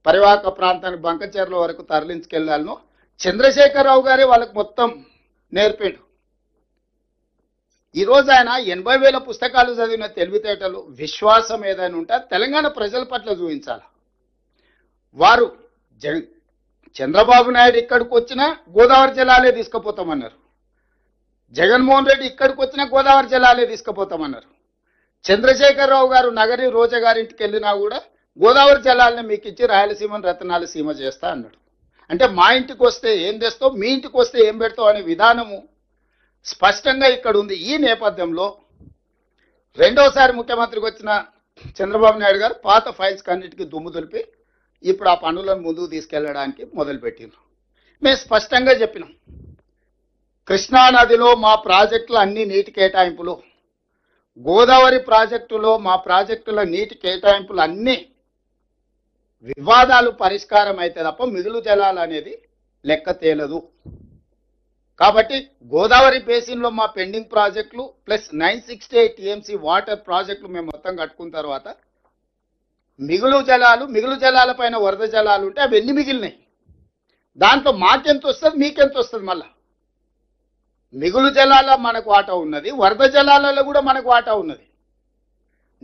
పరివాహక ప్రాంతానికి బంకచెర్ల వరకు తరలించుకెళ్లాలను చంద్రశేఖరరావు గారే వాళ్ళకి మొత్తం నేర్పిండు. ఈరోజు ఆయన 80,000 పుస్తకాలు చదివిన తెలివితేటలు, విశ్వాసం ఏదైనా ఉంటే తెలంగాణ ప్రజల పట్ల చూపించాలి. వారు చంద్రబాబు నాయుడు ఇక్కడికి వచ్చినా గోదావరి జలాలే తీసుకుపోతామన్నారు. జగన్మోహన్ రెడ్డి ఇక్కడికి వచ్చినా గోదావరి జలాలే తీసుకుపోతామన్నారు. చంద్రశేఖరరావు గారు నగరి రోజా గారింటికి వెళ్ళినా కూడా గోదావరి జలాలని మీకు ఇచ్చి రాయలసీమను రతనాల సీమ చేస్తా అన్నాడు. అంటే మా ఇంటికి వస్తే ఏం తెస్తావు, మీ ఇంటికి వస్తే ఏం పెడతావు అనే విధానము స్పష్టంగా ఇక్కడ ఉంది. ఈ నేపథ్యంలో రెండోసారి ముఖ్యమంత్రికి వచ్చిన చంద్రబాబు నాయుడు గారు పాత ఫైల్స్ అన్నిటికీ దుమ్ము దులిపి ఇప్పుడు ఆ పనులను ముందుకు తీసుకెళ్లడానికి మొదలుపెట్టినారు. మేము స్పష్టంగా చెప్పినాం, కృష్ణానదిలో మా ప్రాజెక్టుల అన్ని నీటి కేటాయింపులు, గోదావరి ప్రాజెక్టులో మా ప్రాజెక్టుల నీటి కేటాయింపులు అన్నీ వివాదాలు పరిష్కారం అయితే తప్ప మిగులు జలాలు అనేది లెక్క తేలదు. కాబట్టి గోదావరి బేసిన్లో మా పెండింగ్ ప్రాజెక్టులు ప్లస్ 968 టీఎంసీ వాటర్ ప్రాజెక్టులు మేము మొత్తం కట్టుకున్న తర్వాత మిగులు జలాల పైన వరద జలాలు ఉంటే అవి ఎన్ని మిగిలినాయి, దాంట్లో మాకెంత వస్తుంది మీకెంత వస్తుంది. మళ్ళా మిగులు జలాల మనకు వాటా ఉన్నది, వరద జలాలలో కూడా మనకు వాటా ఉన్నది.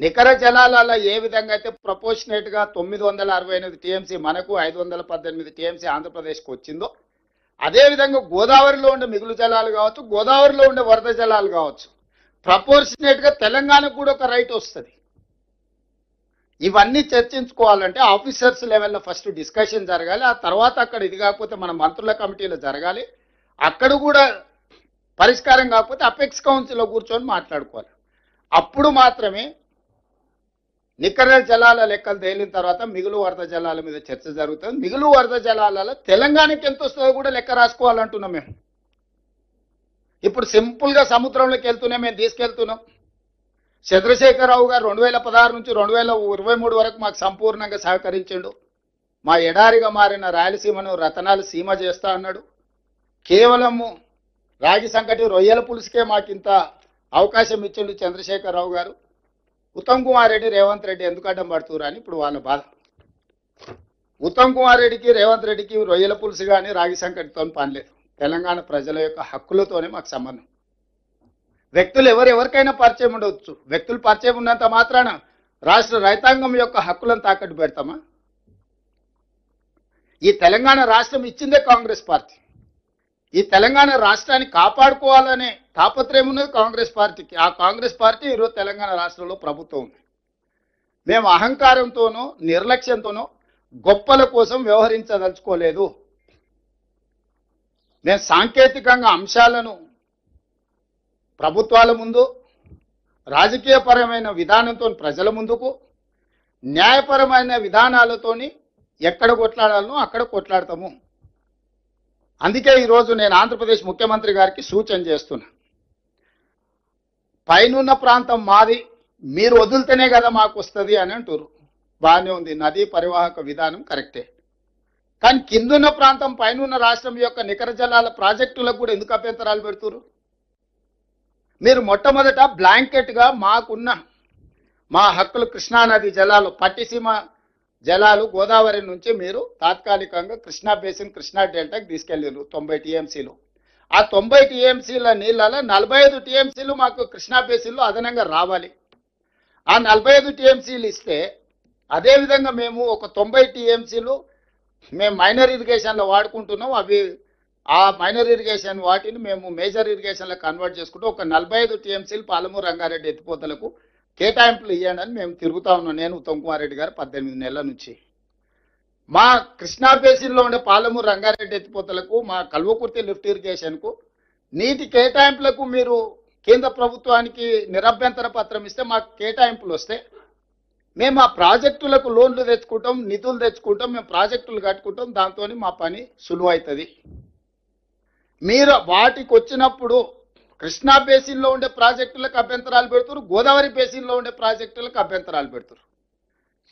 నికర జలాలలో ఏ విధంగా అయితే ప్రపోర్షనేట్ గా 968 టీఎంసీ మనకు 518 టీఎంసీ ఆంధ్రప్రదేశ్కి వచ్చిందో అదే విధంగా గోదావరిలో ఉండే మిగులు జలాలు కావచ్చు, గోదావరిలో ఉండే వరద జలాలు కావచ్చు, ప్రపోర్షనేట్ గా తెలంగాణకు కూడా ఒక రైట్ వస్తుంది. ఇవన్నీ చర్చించుకోవాలంటే ఆఫీసర్స్ లెవెల్లో ఫస్ట్ డిస్కషన్ జరగాలి. ఆ తర్వాత అక్కడ ఇది కాకపోతే మన మంత్రుల కమిటీలో జరగాలి. అక్కడ కూడా పరిష్కారం కాకపోతే అపెక్స్ కౌన్సిల్లో కూర్చొని మాట్లాడుకోవాలి. అప్పుడు మాత్రమే నికర జలాల లెక్కలు తేలిన తర్వాత మిగులు వరద జలాల మీద చర్చ జరుగుతుంది. మిగులు వరద జలాలలో తెలంగాణకి ఎంత వస్తుందో కూడా లెక్క రాసుకోవాలంటున్నాం మేము. ఇప్పుడు సింపుల్ గా సముద్రంలోకి వెళ్తున్నాం, మేము తీసుకెళ్తున్నాం. చంద్రశేఖరరావు గారు 2016 నుంచి 2023 వరకు మాకు సంపూర్ణంగా సహకరించిండు. మా ఎడారిగా మారిన రాయలసీమను రతనాలు సీమ చేస్తా అన్నాడు. కేవలము రాగి సంకటి రొయ్యల పులుసుకే మాకు ఇంత అవకాశం ఇచ్చిండు చంద్రశేఖరరావు గారు. ఉత్తమ్ కుమార్ రెడ్డి, రేవంత్ రెడ్డి ఎందుకు అడ్డం పడుతున్నారు అని ఇప్పుడు వాళ్ళ బాధ. ఉత్తమ్ కుమార్ రెడ్డికి, రేవంత్ రెడ్డికి రొయ్యల పులుసు కానీ రాగి సంకటితో పనిలేదు. తెలంగాణ ప్రజల యొక్క హక్కులతోనే మాకు సంబంధం. వ్యక్తులు ఎవరికైనా పరిచయం ఉండవచ్చు. వ్యక్తులు పరిచయం ఉన్నంత మాత్రాన రాష్ట్ర రైతాంగం యొక్క హక్కులను తాకట్టు పెడతామా? ఈ తెలంగాణ రాష్ట్రం ఇచ్చిందే కాంగ్రెస్ పార్టీ. ఈ తెలంగాణ రాష్ట్రాన్ని కాపాడుకోవాలనే తాపత్రయం ఉన్నది కాంగ్రెస్ పార్టీకి. ఆ కాంగ్రెస్ పార్టీ ఈరోజు తెలంగాణ రాష్ట్రంలో ప్రభుత్వం ఉంది. మేము అహంకారంతోనో నిర్లక్ష్యంతోనో గొప్పల కోసం వ్యవహరించదలుచుకోలేదు. మేము సాంకేతికంగా అంశాలను ప్రభుత్వాల ముందు, రాజకీయపరమైన విధానంతో ప్రజల ముందుకు, న్యాయపరమైన విధానాలతోని ఎక్కడ కొట్లాడాలనో అక్కడ కొట్లాడతాము. అందుకే ఈరోజు నేను ఆంధ్రప్రదేశ్ ముఖ్యమంత్రి గారికి సూచన చేస్తున్నా. పైనున్న ప్రాంతం మాది, మీరు వదిలితేనే కదా మాకు వస్తుంది అని అంటారు. బాగానే ఉంది, నదీ పరివాహక విధానం కరెక్టే. కానీ కిందున్న ప్రాంతం పైనున్న రాష్ట్రం యొక్క నికర జలాల ప్రాజెక్టులకు కూడా ఎందుకు అభ్యంతరాలు పెడుతున్నారు? మీరు మొట్టమొదట బ్లాంకెట్గా మాకున్న మా హక్కులు కృష్ణానది జలాలు, పట్టిసీమ జలాలు గోదావరి నుంచి మీరు తాత్కాలికంగా కృష్ణా బేసిన్, కృష్ణా డెల్టాకి తీసుకెళ్ళారు 90 టీఎంసీలు. ఆ 90 టీఎంసీల నీళ్ళలో 45 టీఎంసీలు మాకు కృష్ణా బేసిన్లో అదనంగా రావాలి. ఆ 45 టీఎంసీలు ఇస్తే అదేవిధంగా మేము ఒక 90 టీఎంసీలు మేము మైనర్ ఇరిగేషన్లో వాడుకుంటున్నాం. అవి ఆ మైనర్ ఇరిగేషన్ వాటిని మేము మేజర్ ఇరిగేషన్లో కన్వర్ట్ చేసుకుంటూ ఒక 45 టీఎంసీలు పాలమూరు రంగారెడ్డి ఎత్తిపోతలకు కేటాయింపులు ఇవ్వండి అని మేము తిరుగుతా ఉన్నాం. నేను, ఉత్తమ్ కుమార్ రెడ్డి గారు 18 నెలల నుంచి మా కృష్ణా బేసిన్లో ఉండే పాలమూరు రంగారెడ్డి ఎత్తిపోతలకు, మా కల్వకుర్తి లిఫ్ట్ ఇరిగేషన్కు నీటి కేటాయింపులకు మీరు కేంద్ర ప్రభుత్వానికి నిరభ్యంతర పత్రం ఇస్తే మాకు కేటాయింపులు వస్తే మేము ఆ ప్రాజెక్టులకు లోన్లు తెచ్చుకుంటాం, నిధులు తెచ్చుకుంటాం, మేము ప్రాజెక్టులు కట్టుకుంటాం. దాంతో మా పని సులువవుతుంది. మీరు వాటికి వచ్చినప్పుడు కృష్ణా బేసిన్లో ఉండే ప్రాజెక్టులకు అభ్యంతరాలు పెడుతున్నారు, గోదావరి బేసిన్లో ఉండే ప్రాజెక్టులకు అభ్యంతరాలు పెడుతున్నారు.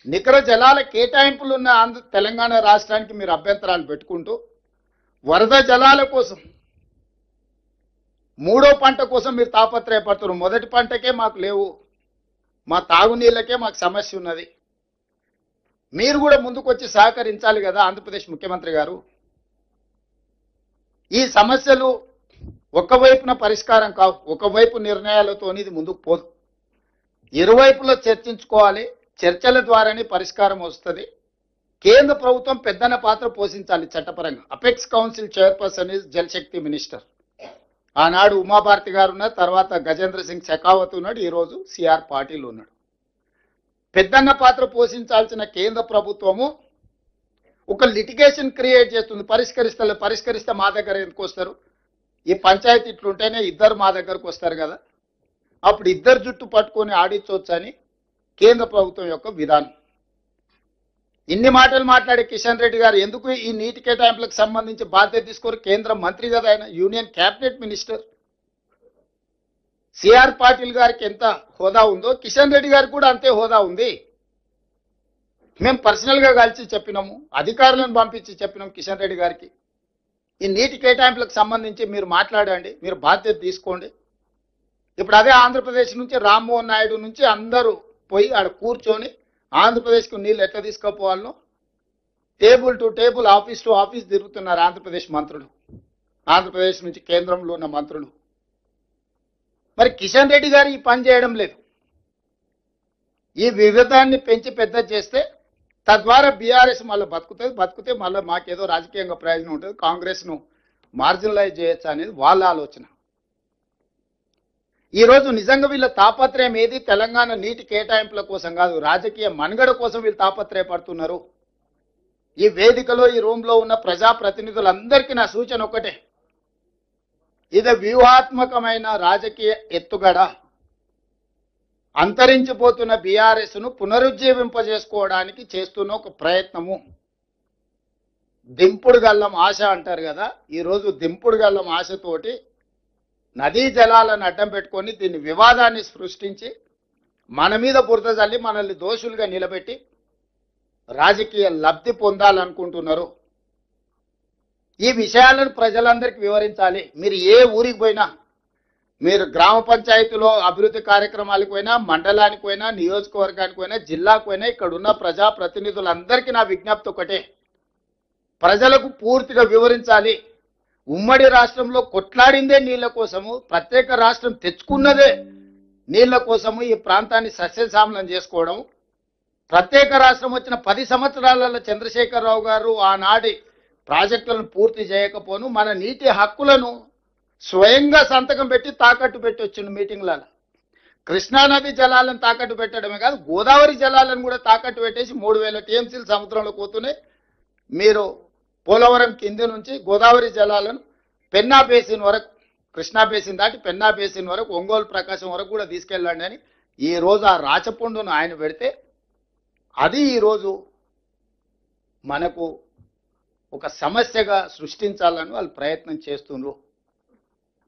నికర జలాల కేటాయింపులు ఉన్న తెలంగాణ రాష్ట్రానికి మీరు అభ్యంతరాలు పెట్టుకుంటూ వరద జలాల కోసం, మూడో పంట కోసం మీరు తాపత్రయపడుతున్నారు. మొదటి పంటకే మాకు లేవు, మా తాగునీళ్ళకే మాకు సమస్య ఉన్నది. మీరు కూడా ముందుకు వచ్చి సహకరించాలి కదా ఆంధ్రప్రదేశ్ ముఖ్యమంత్రి గారు. ఈ సమస్యలు ఒకవైపున పరిష్కారం కావు, ఒకవైపు నిర్ణయాలతో ఇది ముందుకు పోదు. ఇరువైపులో చర్చించుకోవాలి. చర్చల ద్వారానే పరిష్కారం వస్తుంది. కేంద్ర ప్రభుత్వం పెద్దన పాత్ర పోషించాలి చట్టపరంగా. Apex council chairperson is Jal Shakti minister. ఆనాడు ఉమాభారతి గారు ఉన్నారు, తర్వాత గజేంద్ర సింగ్ షెకావత్ ఉన్నాడు, ఈరోజు సిఆర్ పాటిల్ ఉన్నాడు. పెద్దన్న పాత్ర పోషించాల్సిన కేంద్ర ప్రభుత్వము ఒక లిటిగేషన్ క్రియేట్ చేస్తుంది. పరిష్కరిస్తే మా దగ్గర ఎందుకు వస్తారు? ఈ పంచాయతీ ఇట్లుంటేనే ఇద్దరు మా దగ్గరకు వస్తారు కదా, అప్పుడు ఇద్దరు జుట్టు పట్టుకొని ఆడించవచ్చు అని కేంద్ర ప్రభుత్వం యొక్క విధానం. ఇన్ని మాటలు మాట్లాడే కిషన్ రెడ్డి గారు ఎందుకు ఈ నీటి కేటాయింపులకు సంబంధించి బాధ్యత తీసుకోరు? కేంద్ర మంత్రి కదా ఆయన, union cabinet minister. CR Patil గారికి ఎంత హోదా ఉందో కిషన్ రెడ్డి గారికి కూడా అంతే హోదా ఉంది. మేము పర్సనల్గా కలిసి చెప్పినాము, అధికారులను పంపించి చెప్పినాం కిషన్ రెడ్డి గారికి, ఈ నీటి కేటాయింపులకు సంబంధించి మీరు మాట్లాడండి, మీరు బాధ్యత తీసుకోండి. ఇప్పుడు అదే ఆంధ్రప్రదేశ్ నుంచి రామ్మోహన్ నాయుడు నుంచి అందరూ పోయి ఆడ కూర్చొని ఆంధ్రప్రదేశ్కు నీళ్ళు ఎట్లా తీసుకుపోవాలనో table to table, office to office తిరుగుతున్నారు ఆంధ్రప్రదేశ్ మంత్రులు, ఆంధ్రప్రదేశ్ నుంచి కేంద్రంలో ఉన్న మంత్రులు. మరి కిషన్ రెడ్డి గారు ఈ పని చేయడం లేదు. ఈ వివిధాన్ని పెంచి పెద్ద చేస్తే తద్వారా బీఆర్ఎస్ మళ్ళీ బతుకుతే మళ్ళీ మాకేదో రాజకీయంగా ప్రయోజనం ఉంటుంది, కాంగ్రెస్ను మార్జినలైజ్ చేయొచ్చు అనేది వాళ్ళ ఆలోచన. ఈరోజు నిజంగా వీళ్ళ తాపత్రయం ఏది తెలంగాణ నీటి కేటాయింపుల కోసం కాదు, రాజకీయ మనుగడ కోసం వీళ్ళు తాపత్రయపడుతున్నారు. ఈ వేదికలో ఈ రూమ్లో ఉన్న ప్రజాప్రతినిధులందరికీ నా సూచన ఒకటే, ఇది వ్యూహాత్మకమైన రాజకీయ ఎత్తుగడ. అంతరించిపోతున్న బీఆర్ఎస్ను పునరుజ్జీవింపజేసుకోవడానికి చేస్తున్న ఒక ప్రయత్నము. దింపుడు గల్లం ఆశ అంటారు కదా, ఈరోజు దింపుడు గల్లం ఆశతోటి నదీ జలాలను అడ్డం పెట్టుకొని దీన్ని వివాదాన్ని సృష్టించి మన మీద బురద జల్లి మనల్ని దోషులుగా నిలబెట్టి రాజకీయ లబ్ధి పొందాలనుకుంటున్నారు. ఈ విషయాలను ప్రజలందరికీ వివరించాలి. మీరు ఏ ఊరికి పోయినా, మీరు గ్రామ పంచాయతీలో అభివృద్ధి కార్యక్రమాలకు పోయినా, మండలానికి పోయినా, నియోజకవర్గానికి పోయినా, జిల్లాకు పోయినా, ఇక్కడ ఉన్న ప్రజాప్రతినిధులందరికీ నా విజ్ఞప్తి ఒకటే, ప్రజలకు పూర్తిగా వివరించాలి. ఉమ్మడి రాష్ట్రంలో కొట్లాడిందే నీళ్ల కోసము, ప్రత్యేక రాష్ట్రం తెచ్చుకున్నదే నీళ్ల కోసము ఈ ప్రాంతాన్ని సస్యశ్యామలం చేసుకోవడం. ప్రత్యేక రాష్ట్రం వచ్చిన 10 సంవత్సరాలలో చంద్రశేఖరరావు గారు ఆనాటి ప్రాజెక్టులను పూర్తి చేయకపోను మన నీటి హక్కులను స్వయంగా సంతకం పెట్టి తాకట్టు పెట్టి వచ్చిన మీటింగ్లలో. కృష్ణానది జలాలను తాకట్టు పెట్టడమే కాదు, గోదావరి జలాలను కూడా తాకట్టు పెట్టేసి 3000 టీఎంసీలు సముద్రంలో పోతున్నాయి. మీరు పోలవరం కింది నుంచి గోదావరి జలాలను పెన్నా బేసిన్ వరకు, కృష్ణా బేసిన్ దాటి పెన్నా బేసిన్ వరకు, ఒంగోలు ప్రకాశం వరకు కూడా తీసుకెళ్ళండి అని ఈరోజు ఆ రాచపుండును ఆయన పెడితే అది ఈరోజు మనకు ఒక సమస్యగా సృష్టించాలని వాళ్ళు ప్రయత్నం చేస్తున్నారు.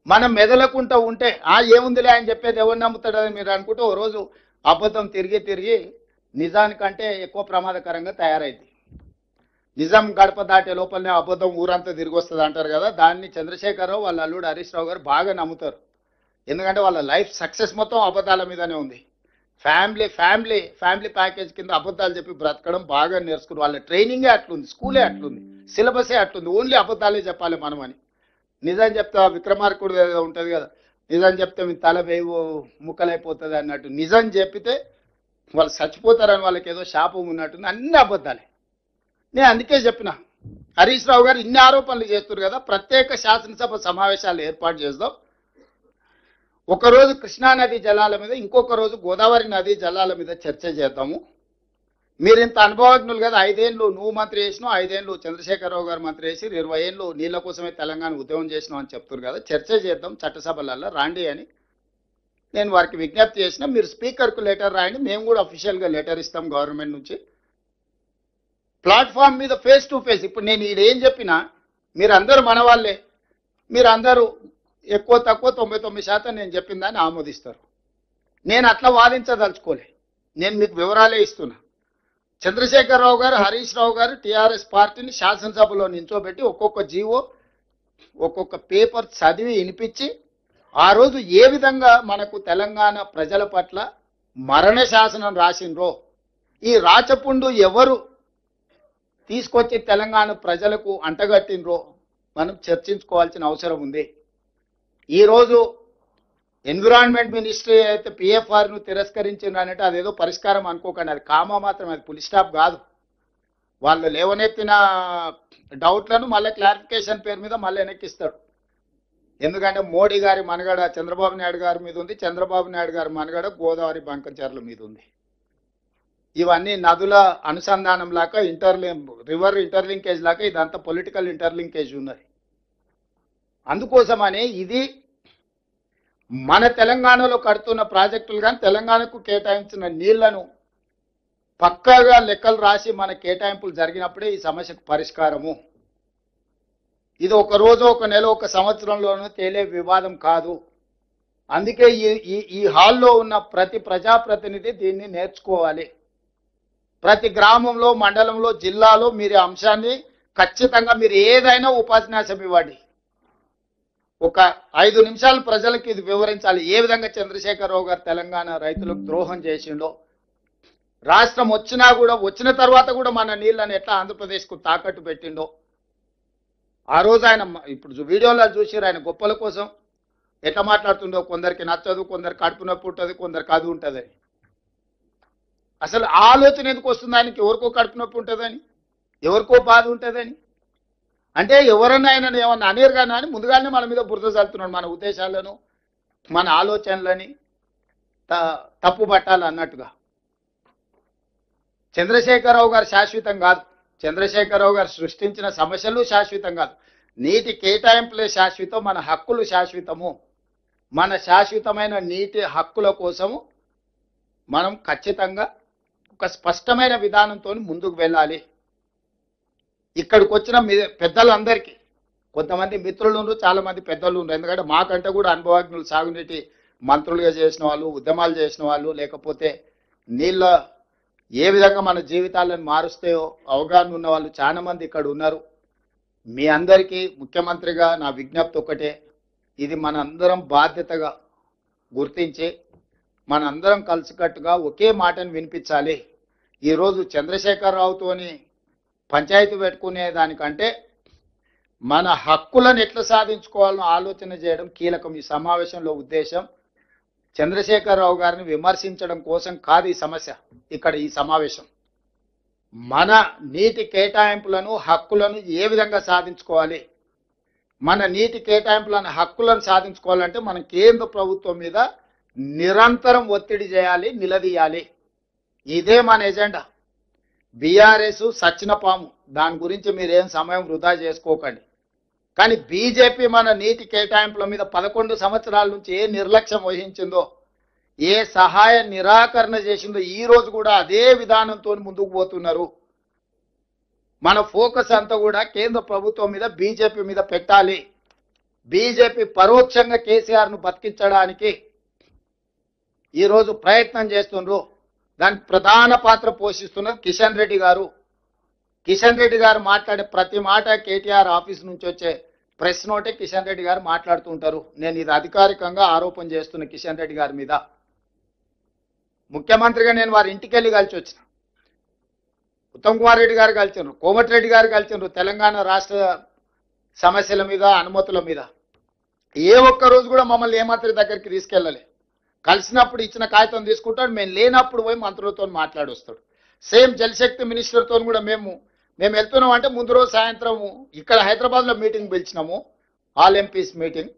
మనం మెదలకుంటూ ఉంటే ఏముందిలే ఆయన చెప్పేది ఎవరు నమ్ముతాడని మీరు అనుకుంటే ఓ రోజు అబద్ధం తిరిగి నిజానికంటే ఎక్కువ ప్రమాదకరంగా తయారైంది. నిజం గడప దాటే లోపలనే అబద్ధం ఊరంతా తిరిగి వస్తుంది అంటారు కదా, దాన్ని చంద్రశేఖరరావు వాళ్ళ అల్లుడు హరీష్ రావు గారు బాగా నమ్ముతారు. ఎందుకంటే వాళ్ళ లైఫ్ సక్సెస్ మొత్తం అబద్ధాల మీదనే ఉంది. ఫ్యామిలీ ప్యాకేజ్ కింద అబద్ధాలు చెప్పి బ్రతకడం బాగా నేర్చుకున్నారు. వాళ్ళ ట్రైనింగే అట్లుంది, స్కూలే అట్లుంది, సిలబసే అట్లుంది, ఓన్లీ అబద్ధాలే చెప్పాలి మనం అని. నిజం చెప్తే విక్రమార్కుడు ఉంటుంది కదా, నిజం చెప్తే మీ తల వేవు ముక్కలైపోతుంది అన్నట్టు. నిజం చెప్పితే వాళ్ళు చచ్చిపోతారని వాళ్ళకి ఏదో శాపం ఉన్నట్టుంది, అన్ని అబద్ధాలే. నేను అందుకే చెప్పిన హరీష్ రావు గారు ఇన్ని ఆరోపణలు చేస్తున్నారు కదా, ప్రత్యేక శాసనసభ సమావేశాలు ఏర్పాటు చేద్దాం. ఒకరోజు కృష్ణానది జలాల మీద, ఇంకొక రోజు గోదావరి నది జలాల మీద చర్చ చేద్దాము. మీరు ఇంత అనుభవజ్ఞులు కదా, 5 ఏళ్ళు నువ్వు మంత్రి చేసినావు, 5 ఏళ్ళు చంద్రశేఖరరావు గారు మంత్రి చేసి 20 ఏళ్ళు నీళ్ళ కోసమే తెలంగాణ ఉద్యమం చేసినావు అని చెప్తున్నారు కదా, చర్చ చేద్దాం చట్టసభలలో రాండి అని నేను వారికి విజ్ఞప్తి చేసిన. మీరు స్పీకర్కు లెటర్ రాయండి, మేము కూడా అఫీషియల్గా లెటర్ ఇస్తాం గవర్నమెంట్ నుంచి. ప్లాట్ఫామ్ మీద ఫేస్ టు ఫేస్, ఇప్పుడు నేను ఏం చెప్పినా మీరందరూ మన వాళ్ళే, మీరందరూ ఎక్కువ తక్కువ 99% నేను చెప్పిన దాన్ని ఆమోదిస్తారు. నేను అట్లా వాదించదలుచుకోలే, నేను మీకు వివరాలే ఇస్తున్నా. చంద్రశేఖరరావు గారు, హరీష్ రావు గారు టీఆర్ఎస్ పార్టీని శాసనసభలో నించోబెట్టి ఒక్కొక్క జీవో ఒక్కొక్క పేపర్ చదివి వినిపించి ఆ రోజు ఏ విధంగా మనకు తెలంగాణ ప్రజల పట్ల మరణ శాసనం రాసిండ్రో, ఈ రాచపుండు ఎవరు తీసుకొచ్చి తెలంగాణ ప్రజలకు అంటగట్టినరో మనం చర్చించుకోవాల్సిన అవసరం ఉంది. ఈరోజు ఎన్విరాన్మెంట్ మినిస్ట్రీ అయితే పిఎఫ్ఆర్ను తిరస్కరించిండ్రనంటే అదేదో పరిష్కారం అనుకోకండి, అది కామా మాత్రం, అది ఫుల్ స్టాప్ కాదు. వాళ్ళు లేవనెత్తిన డౌట్లను మళ్ళీ క్లారిఫికేషన్ పేరు మీద మళ్ళీ వెనక్కిస్తాడు. ఎందుకంటే మోడీ గారి మనగడ చంద్రబాబు నాయుడు గారి మీద ఉంది, చంద్రబాబు నాయుడు గారి మనగడ గోదావరి బంకంచర్ల మీద ఉంది. ఇవన్నీ నదుల అనుసంధానం లాగా రివర్ ఇంటర్లింకేజ్ లాగా ఇదంతా పొలిటికల్ ఇంటర్లింకేజ్ ఉన్నది. అందుకోసమనే ఇది మన తెలంగాణలో కడుతున్న ప్రాజెక్టులు కానీ తెలంగాణకు కేటాయించిన నీళ్లను పక్కాగా లెక్కలు రాసి మన కేటాయింపులు జరిగినప్పుడే ఈ సమస్యకు పరిష్కారము. ఇది ఒక రోజు, ఒక నెల, ఒక సంవత్సరంలోనూ తేలే వివాదం కాదు. అందుకే ఈ హాల్లో ఉన్న ప్రతి ప్రజాప్రతినిధి దీన్ని నేర్చుకోవాలి. ప్రతి గ్రామంలో, మండలంలో, జిల్లాలో మీరు అంశాన్ని ఖచ్చితంగా మీరు ఏదైనా ఉపన్యాసం ఇవ్వండి. ఒక 5 నిమిషాలు ప్రజలకు ఇది వివరించాలి, ఏ విధంగా చంద్రశేఖరరావు గారు తెలంగాణ రైతులకు ద్రోహం చేసిండో, రాష్ట్రం వచ్చిన తర్వాత కూడా మన నీళ్ళని ఎట్లా ఆంధ్రప్రదేశ్కు తాకట్టు పెట్టిండో. ఆ రోజు ఆయన ఇప్పుడు వీడియోలో చూసిరు ఆయన గొప్పల కోసం ఎట్లా మాట్లాడుతుండో, కొందరికి నచ్చదు, కొందరు కడుపు నొప్పి ఉంటుంది, కొందరికి అది ఉంటుంది. అసలు ఆలోచన ఎందుకు వస్తుంది ఆయనకి? ఎవరికో కడుపు నొప్పి ఉంటుందని, ఎవరికో బాధ ఉంటుందని, అంటే ఎవరన్నా ఆయన ఏమన్నా అనేరు కానీ అని ముందుగానే మన మీద బురద చల్లుతున్నాడు. మన ఉద్దేశాలను, మన ఆలోచనలని తప్పు పట్టాలన్నట్టుగా. చంద్రశేఖరరావు గారు శాశ్వతం కాదు. చంద్రశేఖరరావు గారు సృష్టించిన సమస్యలు శాశ్వతం కాదు. నీటి కేటాయింపులే శాశ్వతం, మన హక్కులు శాశ్వతము. మన శాశ్వతమైన నీటి హక్కుల కోసము మనం ఖచ్చితంగా ఒక స్పష్టమైన విధానంతో ముందుకు వెళ్ళాలి. ఇక్కడికి వచ్చిన పెద్దలందరికీ, కొంతమంది మిత్రులు ఉన్నారు, చాలా మంది పెద్దలు ఉన్నారు. ఎందుకంటే మాకంటే కూడా అనుభవజ్ఞులు, సాగునీటి మంత్రులుగా చేసిన వాళ్ళు, ఉద్యమాలు చేసిన వాళ్ళు, లేకపోతే నీళ్ళ ఏ విధంగా మన జీవితాలను మారుస్తాయో అవగాహన ఉన్న వాళ్ళు చాలా మంది ఇక్కడ ఉన్నారు. మీ అందరికీ ముఖ్యమంత్రిగా నా విజ్ఞప్తి ఒకటే, ఇది మన అందరం బాధ్యతగా గుర్తించి మనందరం కలిసికట్టుగా ఒకే మాటను వినిపించాలి. ఈరోజు చంద్రశేఖరరావుతోని పంచాయతీ పెట్టుకునే దానికంటే మన హక్కులను ఎట్లా సాధించుకోవాలని ఆలోచన చేయడం కీలకం. ఈ సమావేశంలో ఉద్దేశం చంద్రశేఖరరావు గారిని విమర్శించడం కోసం కాదు ఈ సమస్య. ఇక్కడ ఈ సమావేశం మన నీటి కేటాయింపులను, హక్కులను ఏ విధంగా సాధించుకోవాలి, మన నీటి కేటాయింపులను, హక్కులను సాధించుకోవాలంటే మనం కేంద్ర ప్రభుత్వం మీద నిరంతరం ఒత్తిడి చేయాలి, నిలదీయాలి. ఇదే మన ఎజెండా. బీఆర్ఎస్ సచ్చిన పాము, దాని గురించి మీరేం సమయం వృధా చేసుకోకండి. కానీ బీజేపీ మన నీటి కేటాయింపుల మీద 11 సంవత్సరాల నుంచి ఏ నిర్లక్ష్యం వహించిందో, ఏ సహాయ నిరాకరణ చేసిందో, ఈ రోజు కూడా అదే విధానంతో ముందుకు పోతున్నారు. మన ఫోకస్ అంతా కూడా కేంద్ర ప్రభుత్వం మీద, బీజేపీ మీద పెట్టాలి. బీజేపీ పరోక్షంగా కేసీఆర్ను బతికించడానికి ఈరోజు ప్రయత్నం చేస్తున్నారు. దానికి ప్రధాన పాత్ర పోషిస్తున్నది కిషన్ రెడ్డి గారు. కిషన్ రెడ్డి గారు మాట్లాడే ప్రతి మాట కేటీఆర్ ఆఫీస్ నుంచి వచ్చే ప్రెస్ నోటే కిషన్ రెడ్డి గారు మాట్లాడుతుంటారు. నేను ఇది అధికారికంగా ఆరోపణ చేస్తున్న కిషన్ రెడ్డి గారి మీద. ముఖ్యమంత్రిగా నేను వారి ఇంటికి వెళ్ళి కలిసి వచ్చిన. ఉత్తమ్ కుమార్ రెడ్డి గారు కలిసినారు, కోమటిరెడ్డి గారు కలిసినారు. తెలంగాణ రాష్ట్ర సమస్యల మీద, అనుమతుల మీద ఏ ఒక్క రోజు కూడా మమ్మల్ని ఏ మంత్రి దగ్గరికి తీసుకెళ్ళలే. కలిసినప్పుడు ఇచ్చిన కాగితం తీసుకుంటాడు, మేము లేనప్పుడు పోయి మంత్రులతో మాట్లాడి వస్తాడు. సేమ్ జలశక్తి మినిస్టర్తో కూడా మేము వెళ్తున్నాం అంటే ముందు రోజు సాయంత్రం ఇక్కడ హైదరాబాద్లో మీటింగ్ పిలిచినాము, ఆల్ ఎంపీస్ మీటింగ్.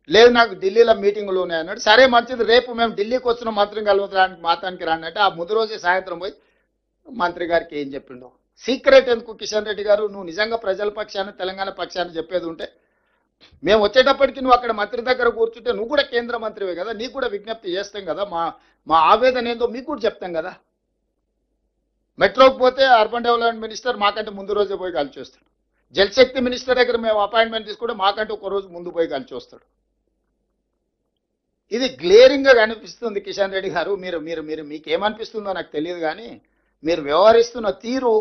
లేదు నాకు ఢిల్లీలో మీటింగులు ఉన్నాయన్నాడు. సరే మంచిది, రేపు మేము ఢిల్లీకి వచ్చిన మంత్రిని కలవడానికి మాతానికి రాండి అంటే ఆ ముందు రోజే సాయంత్రం పోయి మంత్రి గారికి ఏం చెప్పిండో. సీక్రెట్ ఎందుకు కిషన్ రెడ్డి గారు? నువ్వు నిజంగా ప్రజల పక్షాన్ని, తెలంగాణ పక్షాన్ని చెప్పేది ఉంటే మేము వచ్చేటప్పటికి నువ్వు అక్కడ మంత్రి దగ్గర కూర్చుంటే నువ్వు కూడా కేంద్ర మంత్రివే కదా, నీకు కూడా విజ్ఞప్తి చేస్తాం కదా, మా ఆవేదన ఏందో మీకు కూడా చెప్తాం కదా. మెట్రోకి పోతే అర్బన్ డెవలప్మెంట్ మినిస్టర్ మాకంటే ముందు రోజే పోయి కలిసి వస్తాడు. జలశక్తి మినిస్టర్ దగ్గర మేము అపాయింట్మెంట్ తీసుకుంటే మాకంటే ఒక రోజు ముందు పోయి కలిసి వస్తాడు. ఇది గ్లేరింగ్గా కనిపిస్తుంది కిషన్ రెడ్డి గారు. మీరు మీకేమనిపిస్తుందో నాకు తెలియదు, కానీ మీరు వ్యవహరిస్తున్న తీరు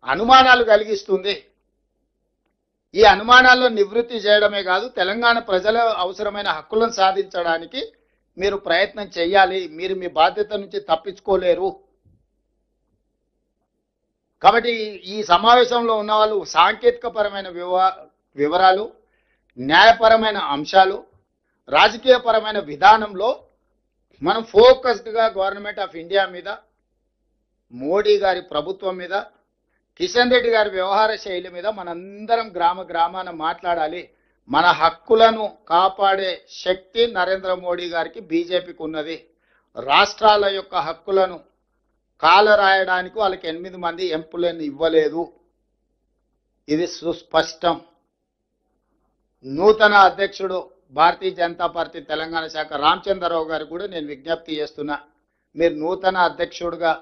అనుమానాలు కలిగిస్తుంది. ఈ అనుమానాలను నివృత్తి చేయడమే కాదు, తెలంగాణ ప్రజల అవసరమైన హక్కులను సాధించడానికి మీరు ప్రయత్నం చేయాలి. మీరు మీ బాధ్యత నుంచి తప్పించుకోలేరు. కాబట్టి ఈ సమావేశంలో ఉన్న వాళ్ళు సాంకేతికపరమైన వివరాలు, న్యాయపరమైన అంశాలు, రాజకీయపరమైన విధానంలో మనం ఫోకస్డ్గా గవర్నమెంట్ ఆఫ్ ఇండియా మీద, మోడీ గారి ప్రభుత్వం మీద, కిషన్ రెడ్డి గారి వ్యవహార శైలి మీద మనందరం గ్రామాన మాట్లాడాలి. మన హక్కులను కాపాడే శక్తి నరేంద్ర మోడీ గారికి, బీజేపీకి ఉన్నది. రాష్ట్రాల యొక్క హక్కులను కాలరాయడానికి వాళ్ళకి 8 మంది ఎంపులను ఇవ్వలేదు. ఇది సుస్పష్టం. నూతన అధ్యక్షుడు భారతీయ జనతా పార్టీ తెలంగాణ శాఖ రామచంద్రరావు గారు కూడా నేను విజ్ఞప్తి చేస్తున్నా, మీరు నూతన అధ్యక్షుడిగా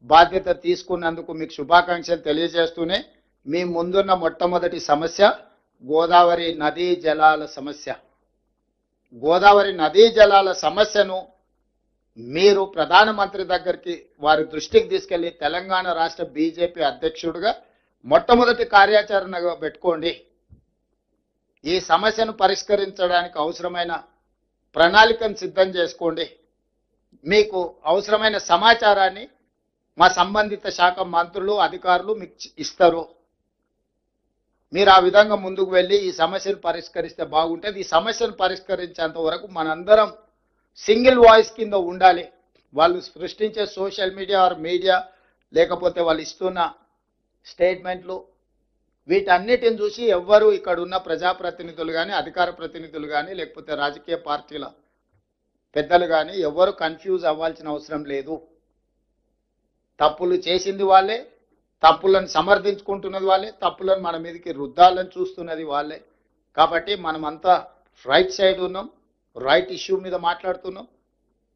బాధ్యత తీసుకున్నందుకు మీకు శుభాకాంక్షలు తెలియజేస్తూనే, మీ ముందున్న మొట్టమొదటి సమస్య గోదావరి నదీ జలాల సమస్య. గోదావరి నదీ జలాల సమస్యను మీరు ప్రధానమంత్రి దగ్గరికి, వారి దృష్టికి తీసుకెళ్లి తెలంగాణ రాష్ట్ర బీజేపీ అధ్యక్షుడిగా మొట్టమొదటి కార్యాచరణగా పెట్టుకోండి. ఈ సమస్యను పరిష్కరించడానికి అవసరమైన ప్రణాళికను సిద్ధం చేసుకోండి. మీకు అవసరమైన సమాచారాన్ని మా సంబంధిత శాఖ మంత్రులు, అధికారులు మీకు ఇస్తారు. మీరు ఆ విధంగా ముందుకు వెళ్ళి ఈ సమస్యను పరిష్కరిస్తే బాగుంటుంది. ఈ సమస్యను పరిష్కరించేంత వరకు మనందరం సింగిల్ వాయిస్ కింద ఉండాలి. వాళ్ళు సృష్టించే సోషల్ మీడియా ఆర్ మీడియా లేకపోతే వాళ్ళు ఇస్తున్న స్టేట్మెంట్లు వీటన్నిటిని చూసి ఎవ్వరు ఇక్కడ ఉన్న ప్రజాప్రతినిధులు కానీ అధికార ప్రతినిధులు కానీ లేకపోతే రాజకీయ పార్టీల పెద్దలు కానీ ఎవ్వరు కన్ఫ్యూజ్ అవ్వాల్సిన అవసరం లేదు. తప్పులు చేసింది వాళ్ళే, తప్పులను సమర్థించుకుంటున్నది వాళ్ళే, తప్పులను మన మీదకి రుద్దాలని చూస్తున్నది వాళ్ళే. కాబట్టి మనమంతా రైట్ సైడ్ ఉన్నాం, రైట్ ఇష్యూ మీద మాట్లాడుతున్నాం.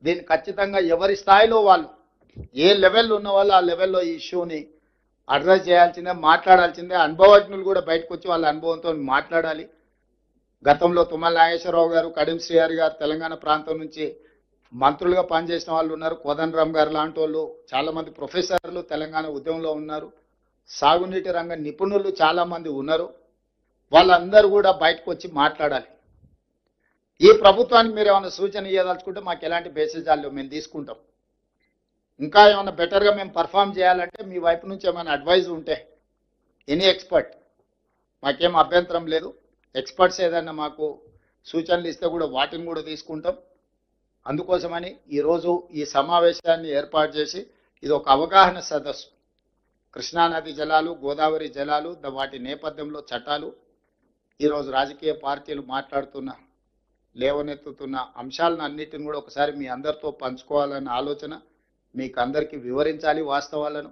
దీన్ని ఖచ్చితంగా ఎవరి స్థాయిలో వాళ్ళు ఏ లెవెల్లో ఉన్న వాళ్ళు ఆ లెవెల్లో ఈ ఇష్యూని అడ్రస్ చేయాల్సిందే, మాట్లాడాల్సిందే. అనుభవజ్ఞులు కూడా బయటకు వచ్చి వాళ్ళ అనుభవంతో మాట్లాడాలి. గతంలో తుమ్మల నాగేశ్వరరావు గారు, కడియం శ్రీహరి గారు తెలంగాణ ప్రాంతం నుంచి మంత్రులుగా పనిచేసిన వాళ్ళు ఉన్నారు. కోదండరామ్ గారు లాంటి వాళ్ళు, చాలా మంది ప్రొఫెసర్లు తెలంగాణ ఉద్యమంలో ఉన్నారు. సాగునీటి రంగ నిపుణులు చాలా మంది ఉన్నారు. వాళ్ళందరూ కూడా బయటకు వచ్చి మాట్లాడాలి. ఈ ప్రభుత్వానికి మీరు ఏమైనా సూచన ఇవ్వదలుచుకుంటే మాకు ఎలాంటి బేసిజాలు మేము తీసుకుంటాం. ఇంకా ఏమైనా బెటర్గా మేము పర్ఫామ్ చేయాలంటే మీ వైపు నుంచి ఏమైనా అడ్వైజ్ ఉంటే ఎనీ ఎక్స్పర్ట్ మాకేం అభ్యంతరం లేదు. ఎక్స్పర్ట్స్ ఏదైనా మాకు సూచనలు ఇస్తే కూడా వాటిని కూడా తీసుకుంటాం. అందుకోసమని ఈరోజు ఈ సమావేశాన్ని ఏర్పాటు చేసి ఇది ఒక అవగాహన సదస్సు. కృష్ణానది జలాలు, గోదావరి జలాలు, వాటి నేపథ్యంలో చట్టాలు, ఈరోజు రాజకీయ పార్టీలు మాట్లాడుతున్న లేవనెత్తుతున్న అంశాలను అన్నిటిని కూడా ఒకసారి మీ అందరితో పంచుకోవాలన్న ఆలోచన, మీకు అందరికీ వివరించాలి వాస్తవాలను.